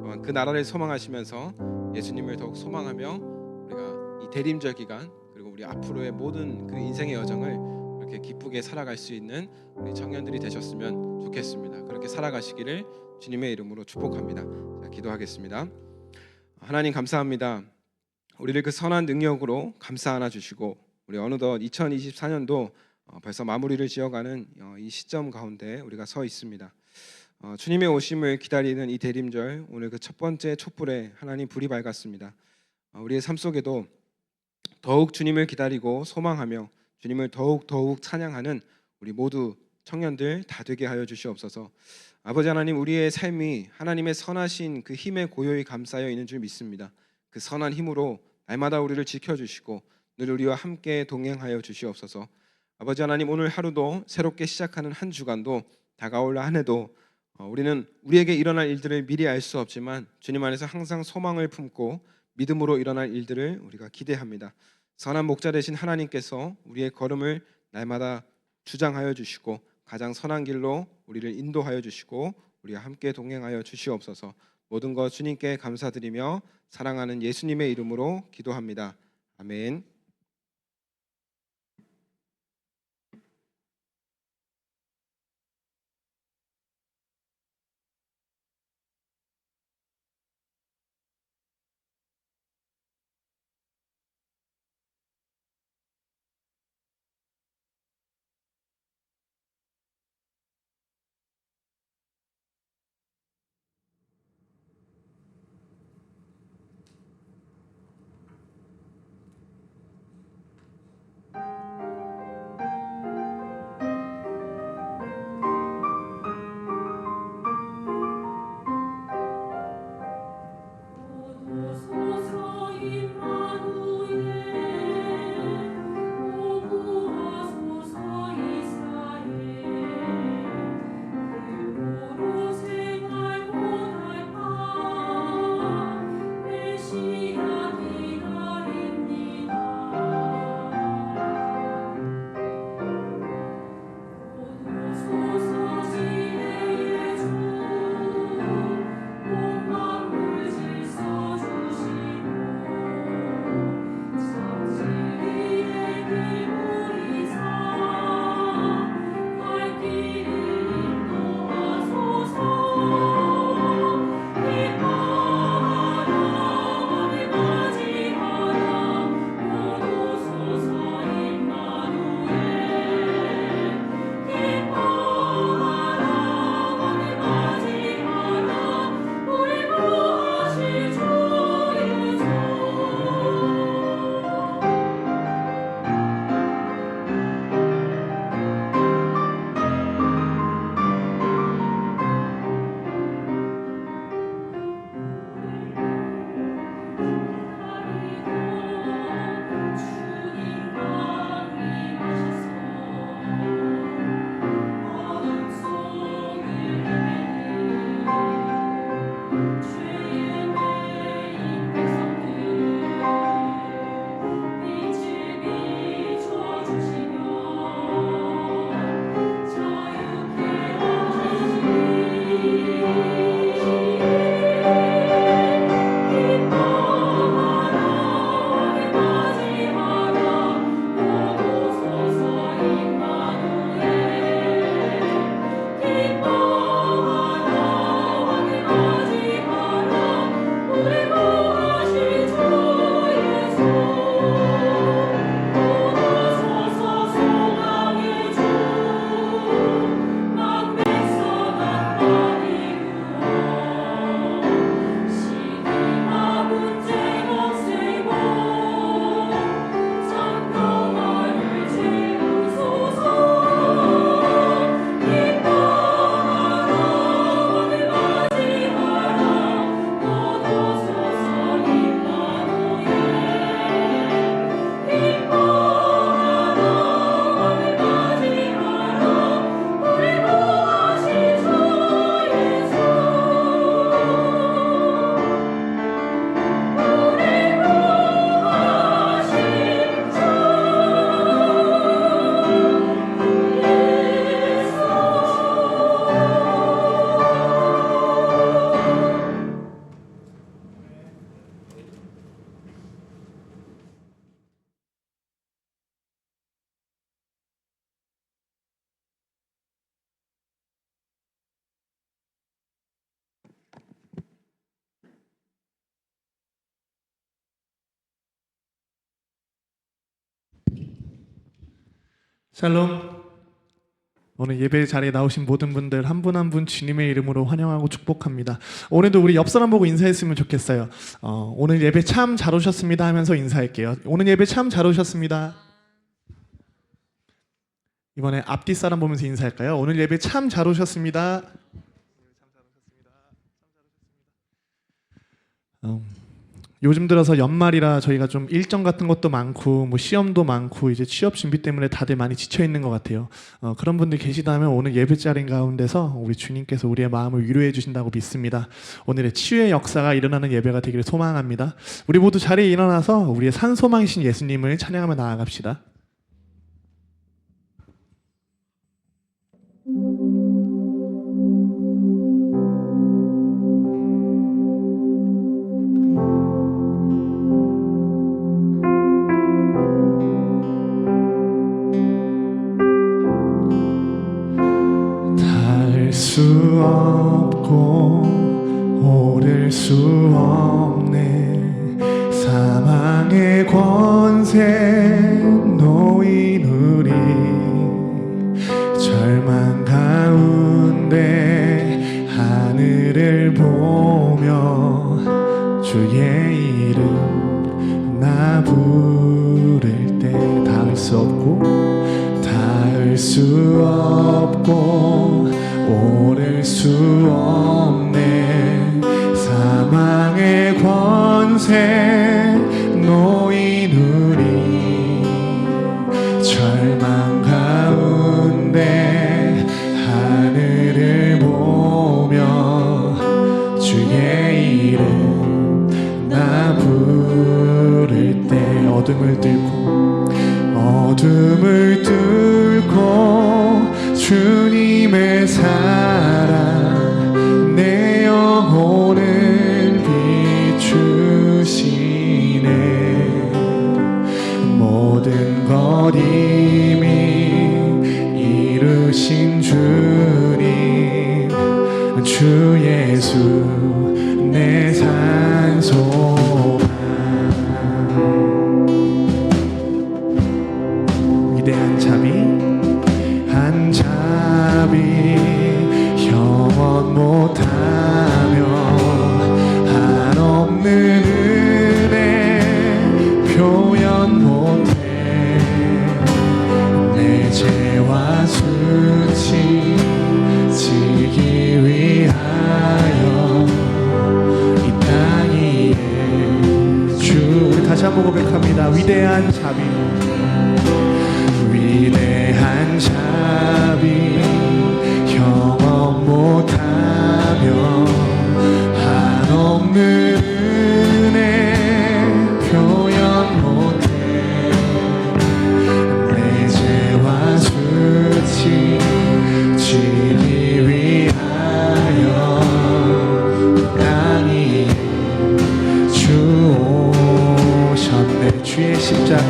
또한 그 나라를 소망하시면서 예수님을 더욱 소망하며 우리가 이 대림절 기간 그리고 우리 앞으로의 모든 그 인생의 여정을 이렇게 기쁘게 살아갈 수 있는 우리 청년들이 되셨으면 좋겠습니다. 그렇게 살아가시기를 주님의 이름으로 축복합니다. 자, 기도하겠습니다. 하나님 감사합니다. 우리를 그 선한 능력으로 감싸 안아 주시고 우리 어느덧 2024년도 벌써 마무리를 지어가는 이 시점 가운데 우리가 서 있습니다. 주님의 오심을 기다리는 이 대림절, 오늘 그 첫 번째 촛불에 하나님 불이 밝았습니다. 우리의 삶 속에도 더욱 주님을 기다리고 소망하며 주님을 더욱 찬양하는 우리 모두 청년들 다 되게 하여 주시옵소서. 아버지 하나님, 우리의 삶이 하나님의 선하신 그 힘에 고요히 감싸여 있는 줄 믿습니다. 그 선한 힘으로 날마다 우리를 지켜주시고 늘 우리와 함께 동행하여 주시옵소서. 아버지 하나님, 오늘 하루도 새롭게 시작하는 한 주간도 다가올 한 해도 우리는 우리에게 일어날 일들을 미리 알 수 없지만 주님 안에서 항상 소망을 품고 믿음으로 일어날 일들을 우리가 기대합니다. 선한 목자 되신 하나님께서 우리의 걸음을 날마다 주장하여 주시고 가장 선한 길로 우리를 인도하여 주시고 우리와 함께 동행하여 주시옵소서. 모든 것 주님께 감사드리며 사랑하는 예수님의 이름으로 기도합니다. 아멘. 오소서 임마누엘 오구하소서 이스라엘 길고로 생활 못할까 메시아 기다립니다. 오소서 지혜의 주 온 만물 질서 주시고 창세기의 길보이사 갈 길을 인도하소서. 기뻐하라 왕을 맞이하라 오소서 임마누엘 기뻐하라 왕을 맞이하라 우리 구하실 주 예수. 주님 강림하셔서 어둠 속을 헤매는 죄에 매인 백성들 빛을 비춰주시며 자유케 하시니 기뻐하라 왕을 맞이하라 오소서 임마누엘 기뻐하라 왕을 맞이하라 우리 구하실 주 예수. 오소서 소망의 주 만백성 한마디 구원 시기와 문제 없애고 장동아를 채우소서. 기뻐하라 왕을 맞이하라 오소서 임마누엘 기뻐하라 왕을 맞이하라 우리 구하실 주 예수. 우리 구하실 주 샬롬. 오늘 예배 자리에 나오신 모든 분들 한 분 한 분 주님의 이름으로 환영하고 축복합니다. 오늘도 우리 옆 사람 보고 인사했으면 좋겠어요. 오늘 예배 참 잘 오셨습니다 하면서 인사할게요. 오늘 예배 참 잘 오셨습니다. 이번에 앞뒤 사람 보면서 인사할까요? 오늘 예배 참 잘 오셨습니다. 요즘 들어서 연말이라 저희가 좀 일정 같은 것도 많고 뭐 시험도 많고 이제 취업 준비 때문에 다들 많이 지쳐 있는 것 같아요. 그런 분들 계시다면 오늘 예배 자리 가운데서 우리 주님께서 우리의 마음을 위로해 주신다고 믿습니다. 오늘의 치유의 역사가 일어나는 예배가 되기를 소망합니다. 우리 모두 자리에 일어나서 우리의 산소망이신 예수님을 찬양하며 나아갑시다. 닿을 수 없고 오를 수 없네 사망의 권세 놓인 우리 절망 가운데 하늘을 보며 주의 이름 나 부를 때 닿을 수 없고 닿을 수 없고 오를 수 없네 사망의 권세 놓인 우리 절망 가운데 하늘을 보며 주의 이름 나 부를 때 어둠을 뚫고 주님의 사랑 내 영혼을 비추시네 모든 것 이미 이루신 주님 주 예수 내 산소망 위대한 자비 한 자비 영원 못하며 한없는 은혜 표현 못해 내 죄와 수치 지기 위하여 이 땅 위에 주 다시 한번 고백합니다. 위대한 자비 위대한 자비 경험 못하며 한없는 은혜 표현 못해 내 죄와 수치 지기 위하여 땅 위에 주 오셨네 주의 십자가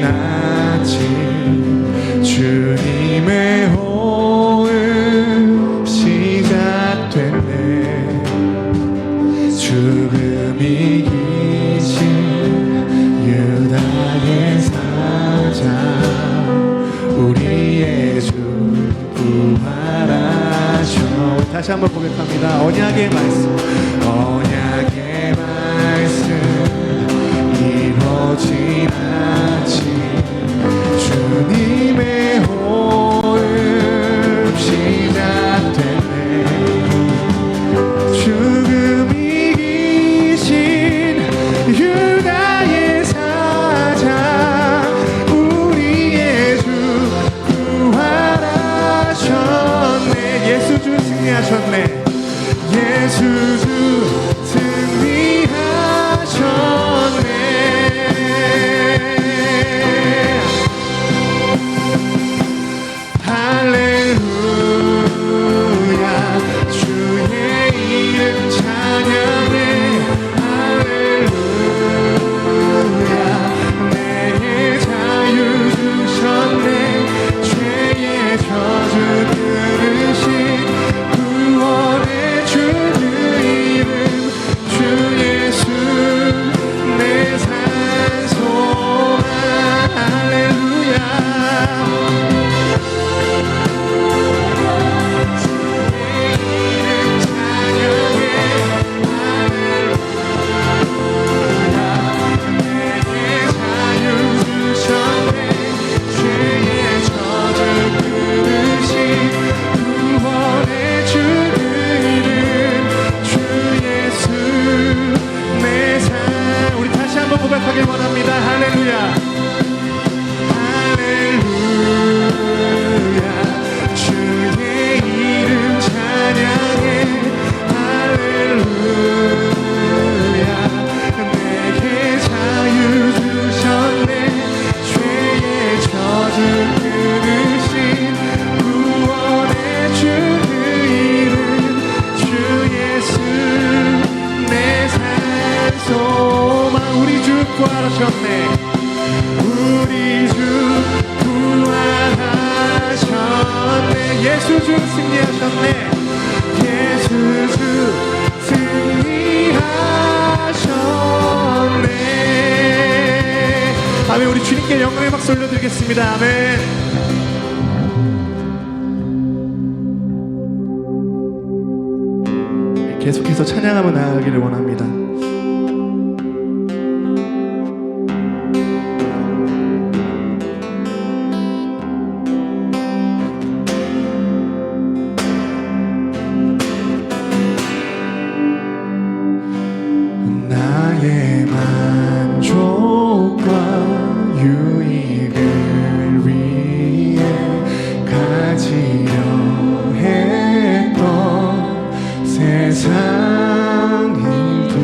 아침 주님의 호흡 시작됐네. 죽음 이기신 유다의 사자 우리의 주 부활하셔. 다시 한번 고백합니다. 언약의 말씀, 언약의 말씀 이루어진 아침 주님의 호흡 시작됐네. 죽음 이기신 유다의 사자 우리의 주 부활하셨네. 예수 주 승리하셨네. 예수 주 승리하셨네. 할렐루야 주의 이름 찬양해. 할렐루야 내게 자유 주셨네. 죄의 저주 끊으신 구원의 주 그 이름 주 예수 내 산 소망. 할렐루야 고백하길 원합니다. 할렐루야 할렐루야 주의 이름 찬양해. 할렐루야 내게 자유 주셨네. 죄의 저주 끊으신 구원의 주 그 이름 주 예수 내 산 소망. 우리 주 부활하셨네. 우리 주 부활하셨네. 예수 주 승리하셨네. 예수 주 승리하셨네. 아멘. 우리 주님께 영광의 박수 올려드리겠습니다. 아멘. 계속해서 찬양하며 나아가기를 원합니다. 나의 만족과 유익을 위해 가지려 했던 세상 일들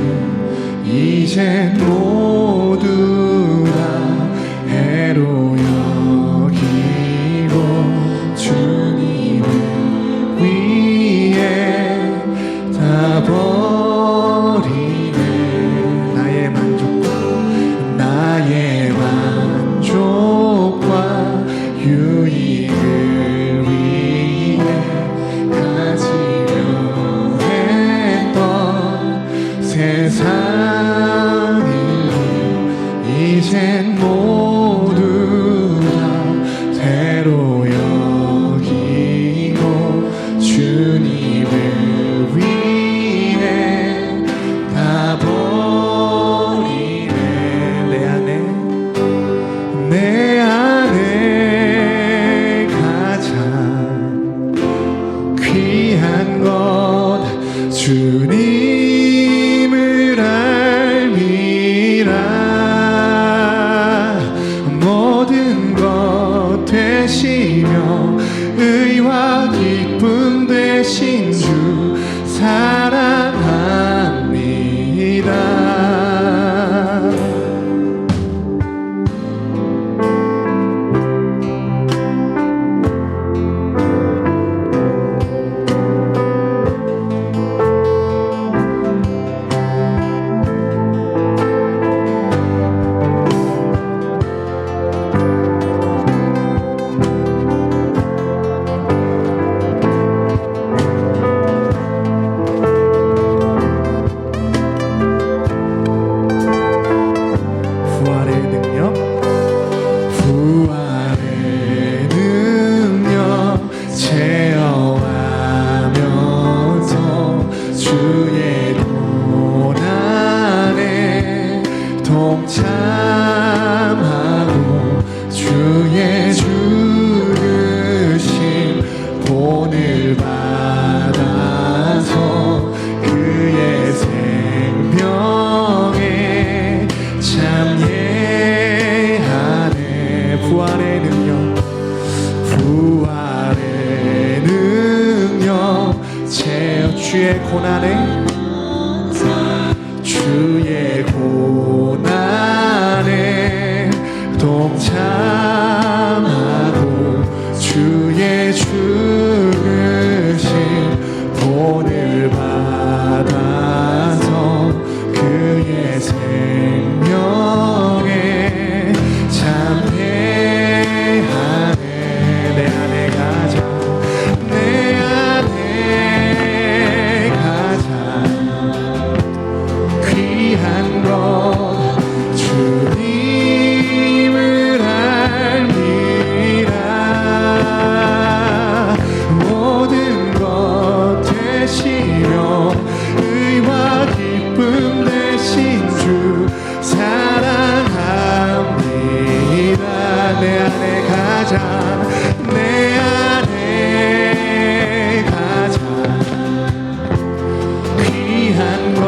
부활의 능력 부활의 능력 채워 주의 고난에 동참하고 주의 죽으신 본을 받아서 그의 생명에 참회하네. 내 안에 가자 내 안에 가자 귀한 것 주님을 알미라. 모든 것 되시며 의와 기쁨 되신 주 사랑합니다. 내 안에 가자 내 안에 가자 귀한 것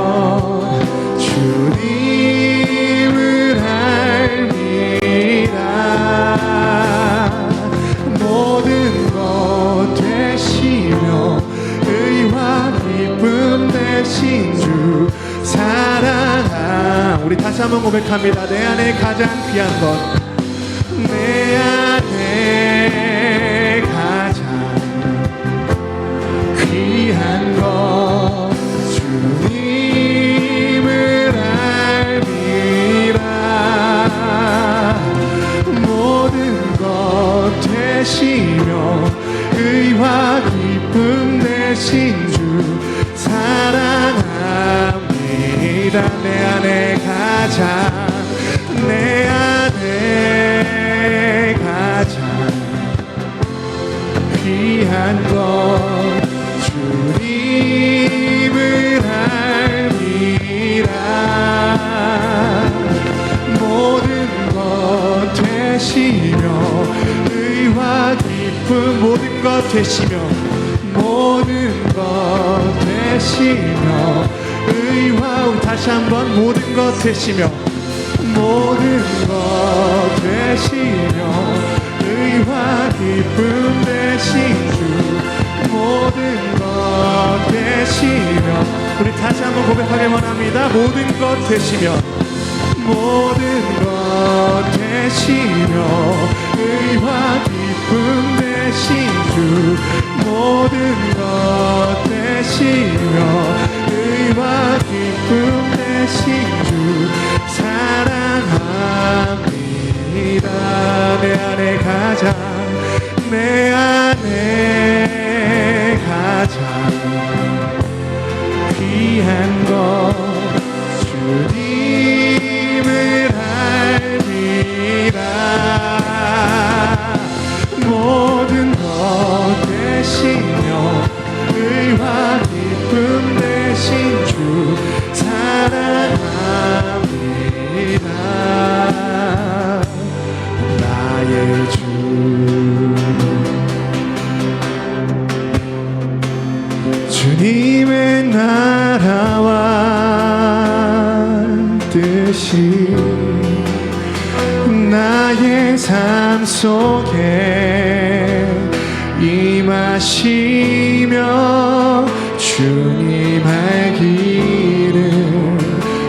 주님을 알미라. 모든 것 되시며 의와 기쁨 되신 주 사랑함. 우리 다시 한번 고백합니다. 내 안에 가장 귀한 것 내 안에 가장 귀한 것 주님을 알미라. 모든 것 되시며 의와 기쁨 되신 주 사랑합니다. 내 안에 가자 내 안에 가자 귀한 것 주님을 알미라. 모든 것 되시며 의와 기쁨 모든 것 되시며 모든 것 되시며 의와 우리 다시 한번 모든 것 되시며 모든 것 되시며 의와 기쁨 되신 주 모든 것 되시며 우리 다시 한번 고백하기 원합니다. 모든 것 되시며 모든 것 되시며 의와 기쁨 되신 주 모든 것 되시며 의와 기쁨 되신 주 사랑합니다. 내 안에 가자 내 안에 가자 귀한 것 주님을 알미라. 모든 것 되시며 의와 기쁨 되신 주 사랑합니다. 나의 주 주님의 나라와 뜻이 나의 삶 속에 임하시며 주님 알기를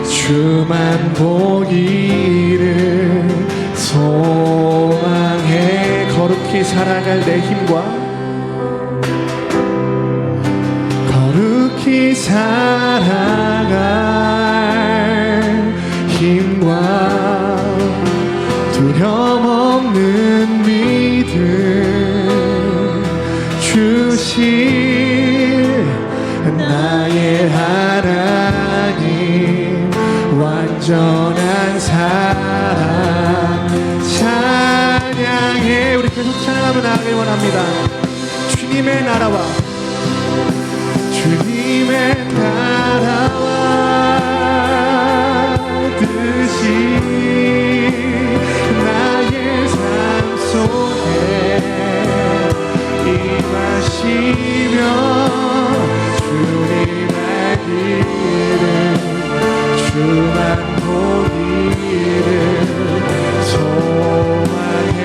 주만 보기를 소망해 거룩히 살아갈 내 힘과 거룩히 살아갈 힘과 두려움 없는 믿음 주실 나의 하나님 완전한 사랑 찬양해. 우리 계속 찬양하며 나가길 원합니다. 주님의 나라와 주님의 나라와 뜻이 나의 삶 속에 임하시며 주님 알기를 주만 보기를 소망해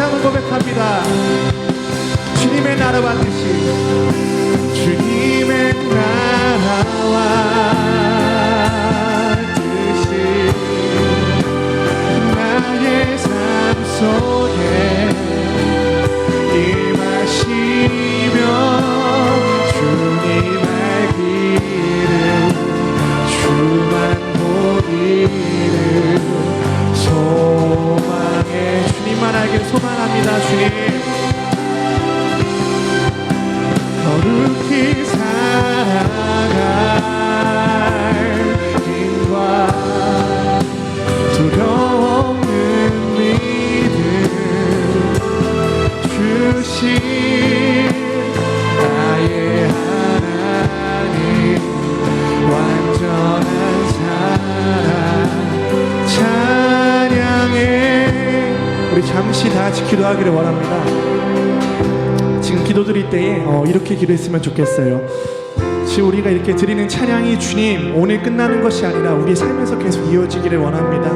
한번 고백합니다. 주님의 나라 받으시 주님의 나라와 뜻이 나의 삶 속에 임하시며 주님의 길을 주만 보기를 소망해 주님만 알기를 소망합니다. 주님 거룩히 살아갈 힘과 두려움 없는 믿음 주신 나의 하나님 완전한 사랑 찬양해. 우리 잠시 다 같이 기도하기를 원합니다. 지금 기도 드릴 때에 이렇게 기도했으면 좋겠어요. 지금 우리가 이렇게 드리는 찬양이 주님 오늘 끝나는 것이 아니라 우리의 삶에서 계속 이어지기를 원합니다.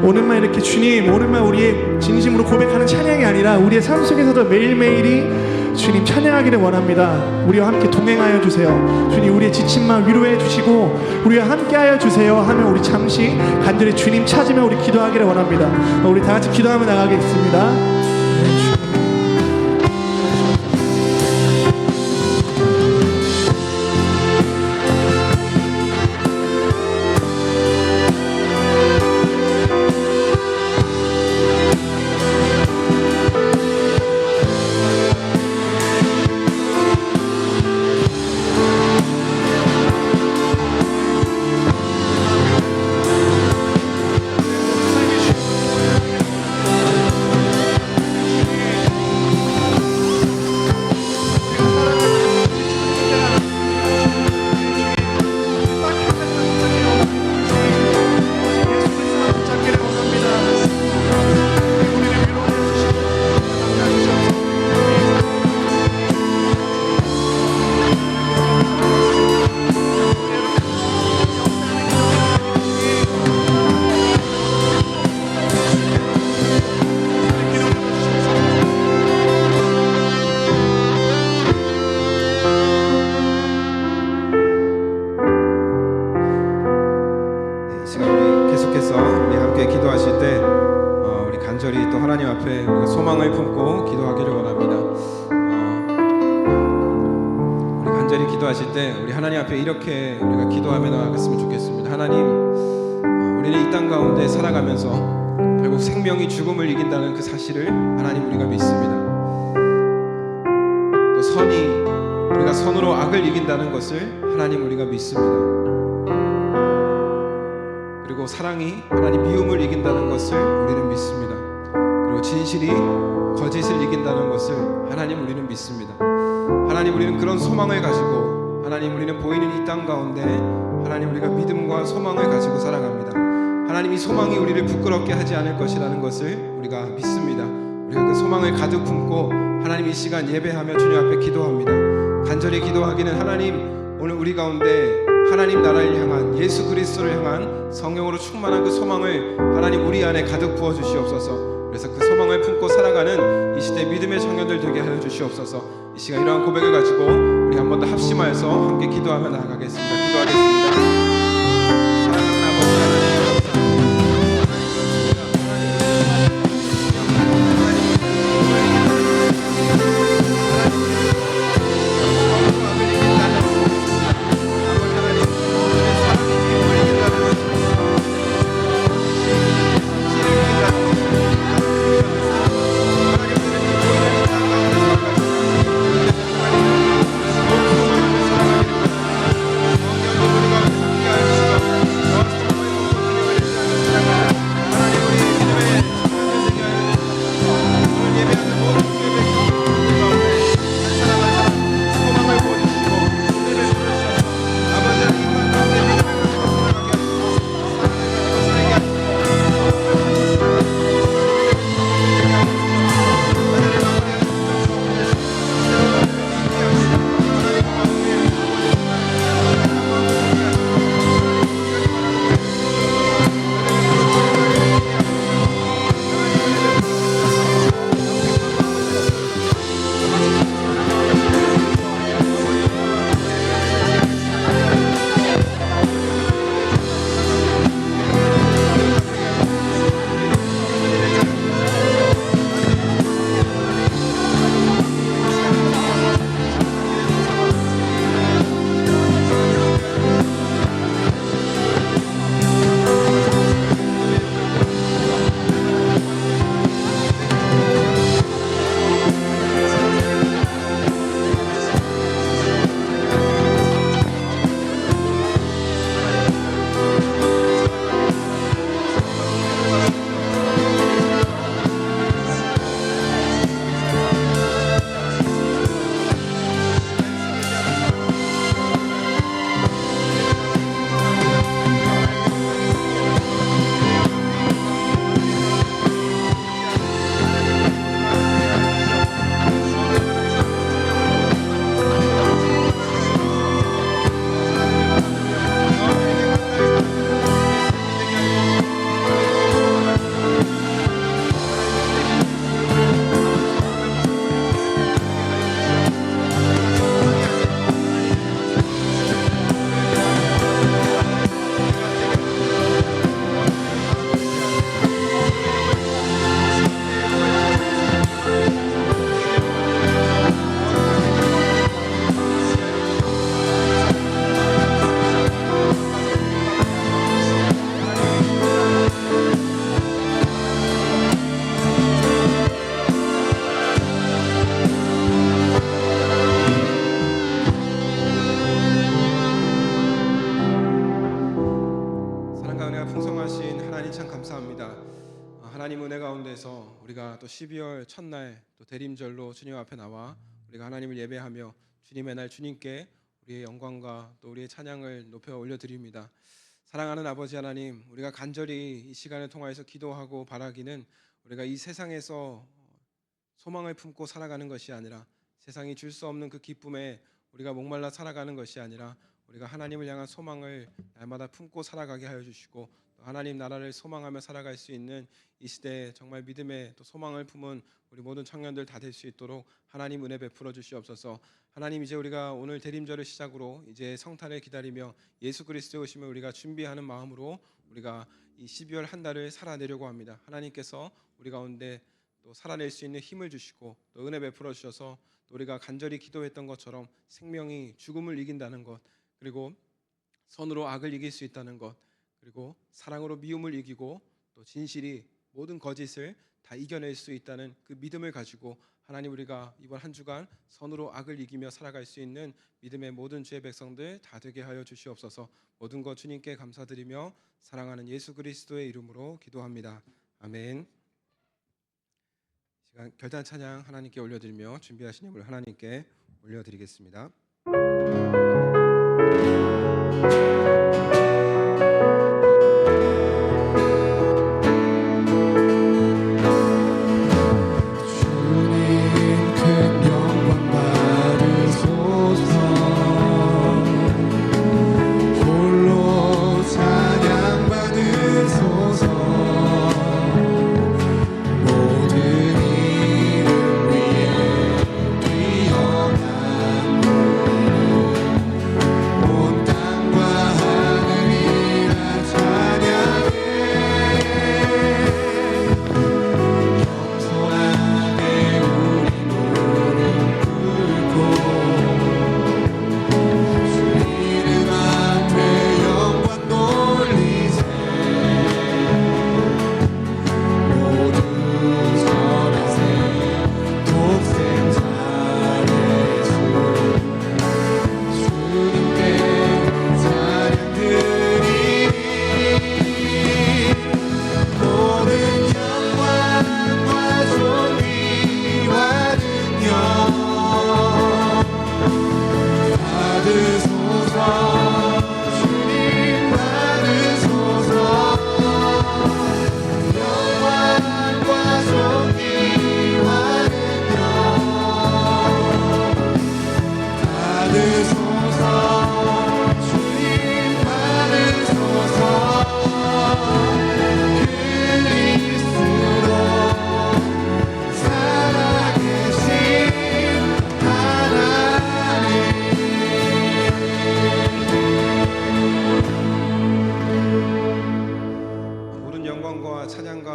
오늘만 이렇게 주님 오늘만 우리의 진심으로 고백하는 찬양이 아니라 우리의 삶 속에서도 매일매일이 주님 찬양하기를 원합니다. 우리와 함께 동행하여 주세요. 주님 우리의 지친 마음 위로해 주시고 우리와 함께하여 주세요 하면 우리 잠시 간절히 주님 찾으며 우리 기도하기를 원합니다. 우리 다 같이 기도하며 나가겠습니다. 네, 주님. 소망을 품고 기도하기를 원합니다. 우리 간절히 기도하실 때 우리 하나님 앞에 이렇게 우리가 기도하며 나아갔으면 좋겠습니다. 하나님, 우리는 이 땅 가운데 살아가면서 결국 생명이 죽음을 이긴다는 그 사실을 하나님 우리가 믿습니다. 또 선이 우리가 선으로 악을 이긴다는 것을 하나님 우리가 믿습니다. 그리고 사랑이 하나님 미움을 이긴다는 것을 우리는 믿습니다. 그리고 진실이 거짓을 이긴다는 것을 하나님 우리는 믿습니다. 하나님 우리는 그런 소망을 가지고 하나님 우리는 보이는 이 땅 가운데 하나님 우리가 믿음과 소망을 가지고 살아갑니다. 하나님 이 소망이 우리를 부끄럽게 하지 않을 것이라는 것을 우리가 믿습니다. 우리가 그 소망을 가득 품고 하나님 이 시간 예배하며 주님 앞에 기도합니다. 간절히 기도하기는 하나님 오늘 우리 가운데 하나님 나라를 향한 예수 그리스도를 향한 성령으로 충만한 그 소망을 하나님 우리 안에 가득 부어 주시옵소서. 그래서 그 소망을 품고 살아가는 이 시대 믿음의 청년들 되게 하여 주시옵소서. 이 시간 이러한 고백을 가지고 우리 한 번 더 합심하여서 함께 기도하며 나아가겠습니다. 기도하겠습니다. 사랑하는 아버지 하나님 우리가 또 12월 첫날 또 대림절로 주님 앞에 나와 우리가 하나님을 예배하며 주님의 날 주님께 우리의 영광과 또 우리의 찬양을 높여 올려드립니다. 사랑하는 아버지 하나님, 우리가 간절히 이 시간을 통하여서 기도하고 바라기는 우리가 이 세상에서 소망을 품고 살아가는 것이 아니라 세상이 줄 수 없는 그 기쁨에 우리가 목말라 살아가는 것이 아니라 우리가 하나님을 향한 소망을 날마다 품고 살아가게 하여 주시고 또 하나님 나라를 소망하며 살아갈 수 있는 이 시대에 정말 믿음의 또 소망을 품은 우리 모든 청년들 다 될 수 있도록 하나님 은혜 베풀어 주시옵소서. 하나님, 이제 우리가 오늘 대림절을 시작으로 이제 성탄을 기다리며 예수 그리스도의 오심을 우리가 준비하는 마음으로 우리가 이 12월 한 달을 살아내려고 합니다. 하나님께서 우리 가운데 또 살아낼 수 있는 힘을 주시고 또 은혜 베풀어 주셔서 또 우리가 간절히 기도했던 것처럼 생명이 죽음을 이긴다는 것, 그리고 선으로 악을 이길 수 있다는 것, 그리고 사랑으로 미움을 이기고 또 진실이 모든 거짓을 다 이겨낼 수 있다는 그 믿음을 가지고 하나님, 우리가 이번 한 주간 선으로 악을 이기며 살아갈 수 있는 믿음의 모든 주의 백성들 다 되게 하여 주시옵소서. 모든 것 주님께 감사드리며 사랑하는 예수 그리스도의 이름으로 기도합니다. 아멘. 시간 결단 찬양 하나님께 올려드리며 준비하신 예물 하나님께 올려드리겠습니다.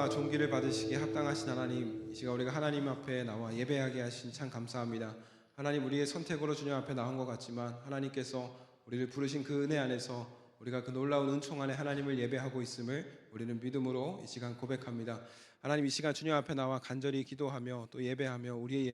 존귀를 받으시기에 합당하신 하나님, 이 시간 우리가 하나님 앞에 나와 예배하게 하신 참 감사합니다. 하나님, 우리의 선택으로 주님 앞에 나온 것 같지만 하나님께서 우리를 부르신 그 은혜 안에서 우리가 그 놀라운 은총 안에 하나님을 예배하고 있음을 우리는 믿음으로 이 시간 고백합니다. 하나님, 이 시간 주님 앞에 나와 간절히 기도하며 또 예배하며 우리의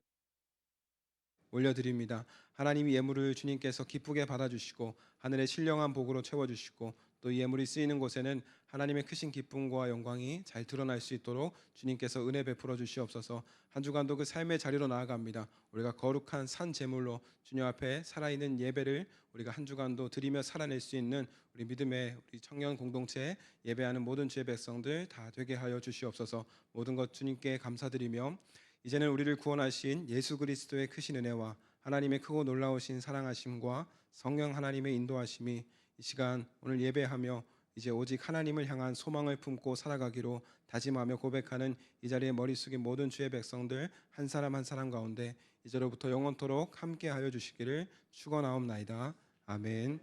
올려드립니다. 하나님, 이 예물을 주님께서 기쁘게 받아주시고 하늘의 신령한 복으로 채워주시고 또 이 예물이 쓰이는 곳에는 하나님의 크신 기쁨과 영광이 잘 드러날 수 있도록 주님께서 은혜 베풀어 주시옵소서. 한 주간도 그 삶의 자리로 나아갑니다. 우리가 거룩한 산 제물로 주님 앞에 살아있는 예배를 우리가 한 주간도 드리며 살아낼 수 있는 우리 믿음의 우리 청년 공동체 예배하는 모든 주의 백성들 다 되게 하여 주시옵소서. 모든 것 주님께 감사드리며 이제는 우리를 구원하신 예수 그리스도의 크신 은혜와 하나님의 크고 놀라우신 사랑하심과 성령 하나님의 인도하심이 이 시간 오늘 예배하며 이제 오직 하나님을 향한 소망을 품고 살아가기로 다짐하며 고백하는 이 자리에 머리 숙인 모든 주의 백성들 한 사람 한 사람 가운데 이제로부터 영원토록 함께하여 주시기를 축원하옵나이다. 아멘.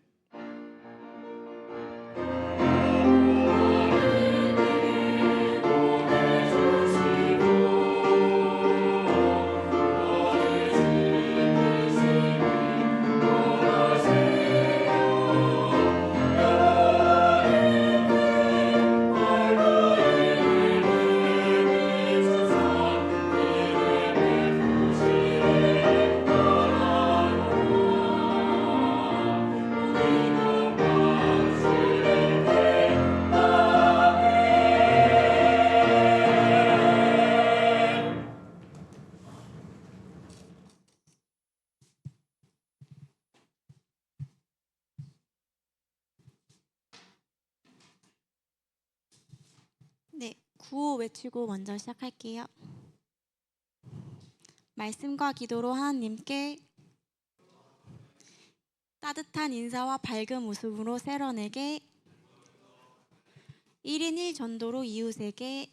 내 외치고 먼저 시작할게요. 말씀과 기도로 하나님께 따뜻한 인사와 밝은 웃음으로 세런에게 1인 1전도로 이웃에게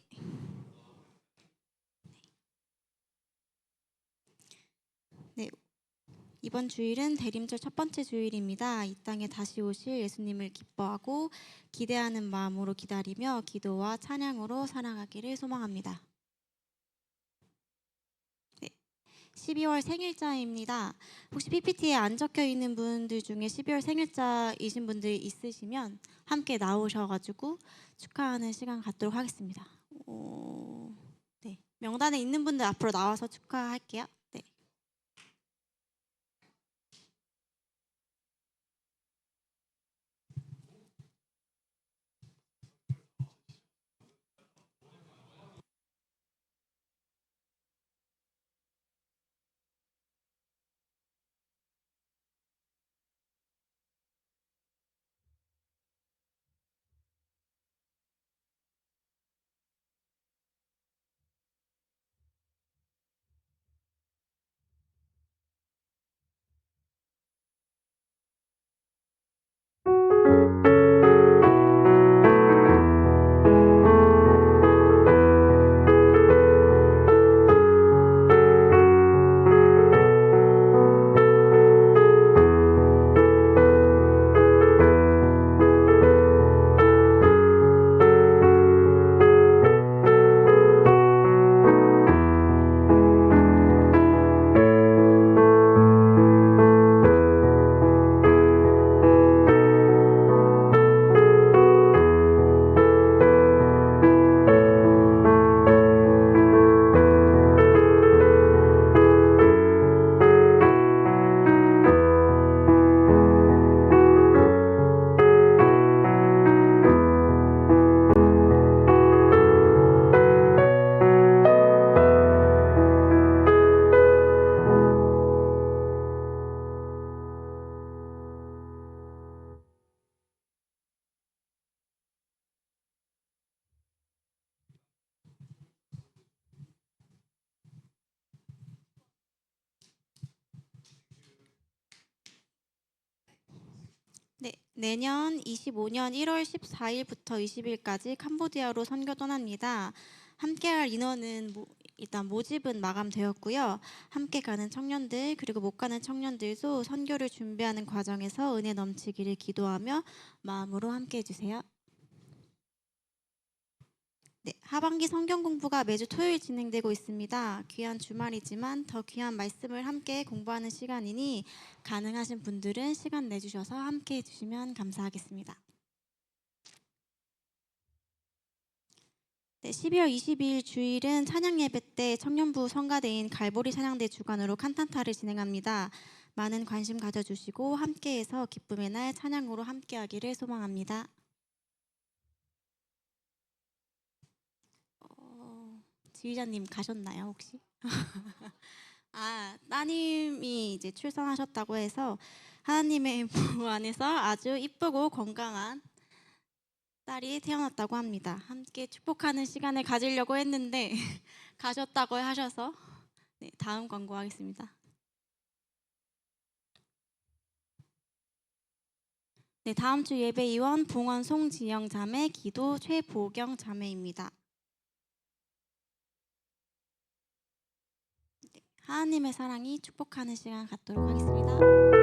네, 이번 주일은 대림절 첫 번째 주일입니다. 이 땅에 다시 오실 예수님을 기뻐하고 기대하는 마음으로 기다리며 기도와 찬양으로 살아가기를 소망합니다. 12월 생일자입니다. 혹시 PPT에 안 적혀 있는 분들 중에 12월 생일자이신 분들 있으시면 함께 나오셔가지고 축하하는 시간 갖도록 하겠습니다. 네, 명단에 있는 분들 앞으로 나와서 축하할게요. 네. 네, 내년 25년 1월 14일부터 20일까지 캄보디아로 선교 떠납니다. 함께할 인원은 일단 모집은 마감되었고요. 함께 가는 청년들 그리고 못 가는 청년들도 선교를 준비하는 과정에서 은혜 넘치기를 기도하며 마음으로 함께해 주세요. 네, 하반기 성경 공부가 매주 토요일 진행되고 있습니다. 귀한 주말이지만 더 귀한 말씀을 함께 공부하는 시간이니 가능하신 분들은 시간 내주셔서 함께 해주시면 감사하겠습니다. 네, 12월 22일 주일은 찬양 예배 때 청년부 성가대인 갈보리 찬양대 주관으로 칸탄타를 진행합니다. 많은 관심 가져주시고 함께해서 기쁨의 날 찬양으로 함께하기를 소망합니다. 지휘자님 가셨나요 혹시? 따님이 이제 출산하셨다고 해서 하나님의 부 안에서 아주 이쁘고 건강한 딸이 태어났다고 합니다. 함께 축복하는 시간을 가지려고 했는데 가셨다고 하셔서 네, 다음 광고하겠습니다. 네, 다음 주 예배 이원 봉원 송지영 자매, 기도 최보경 자매입니다. 하나님의 사랑이 축복하는 시간 갖도록 하겠습니다.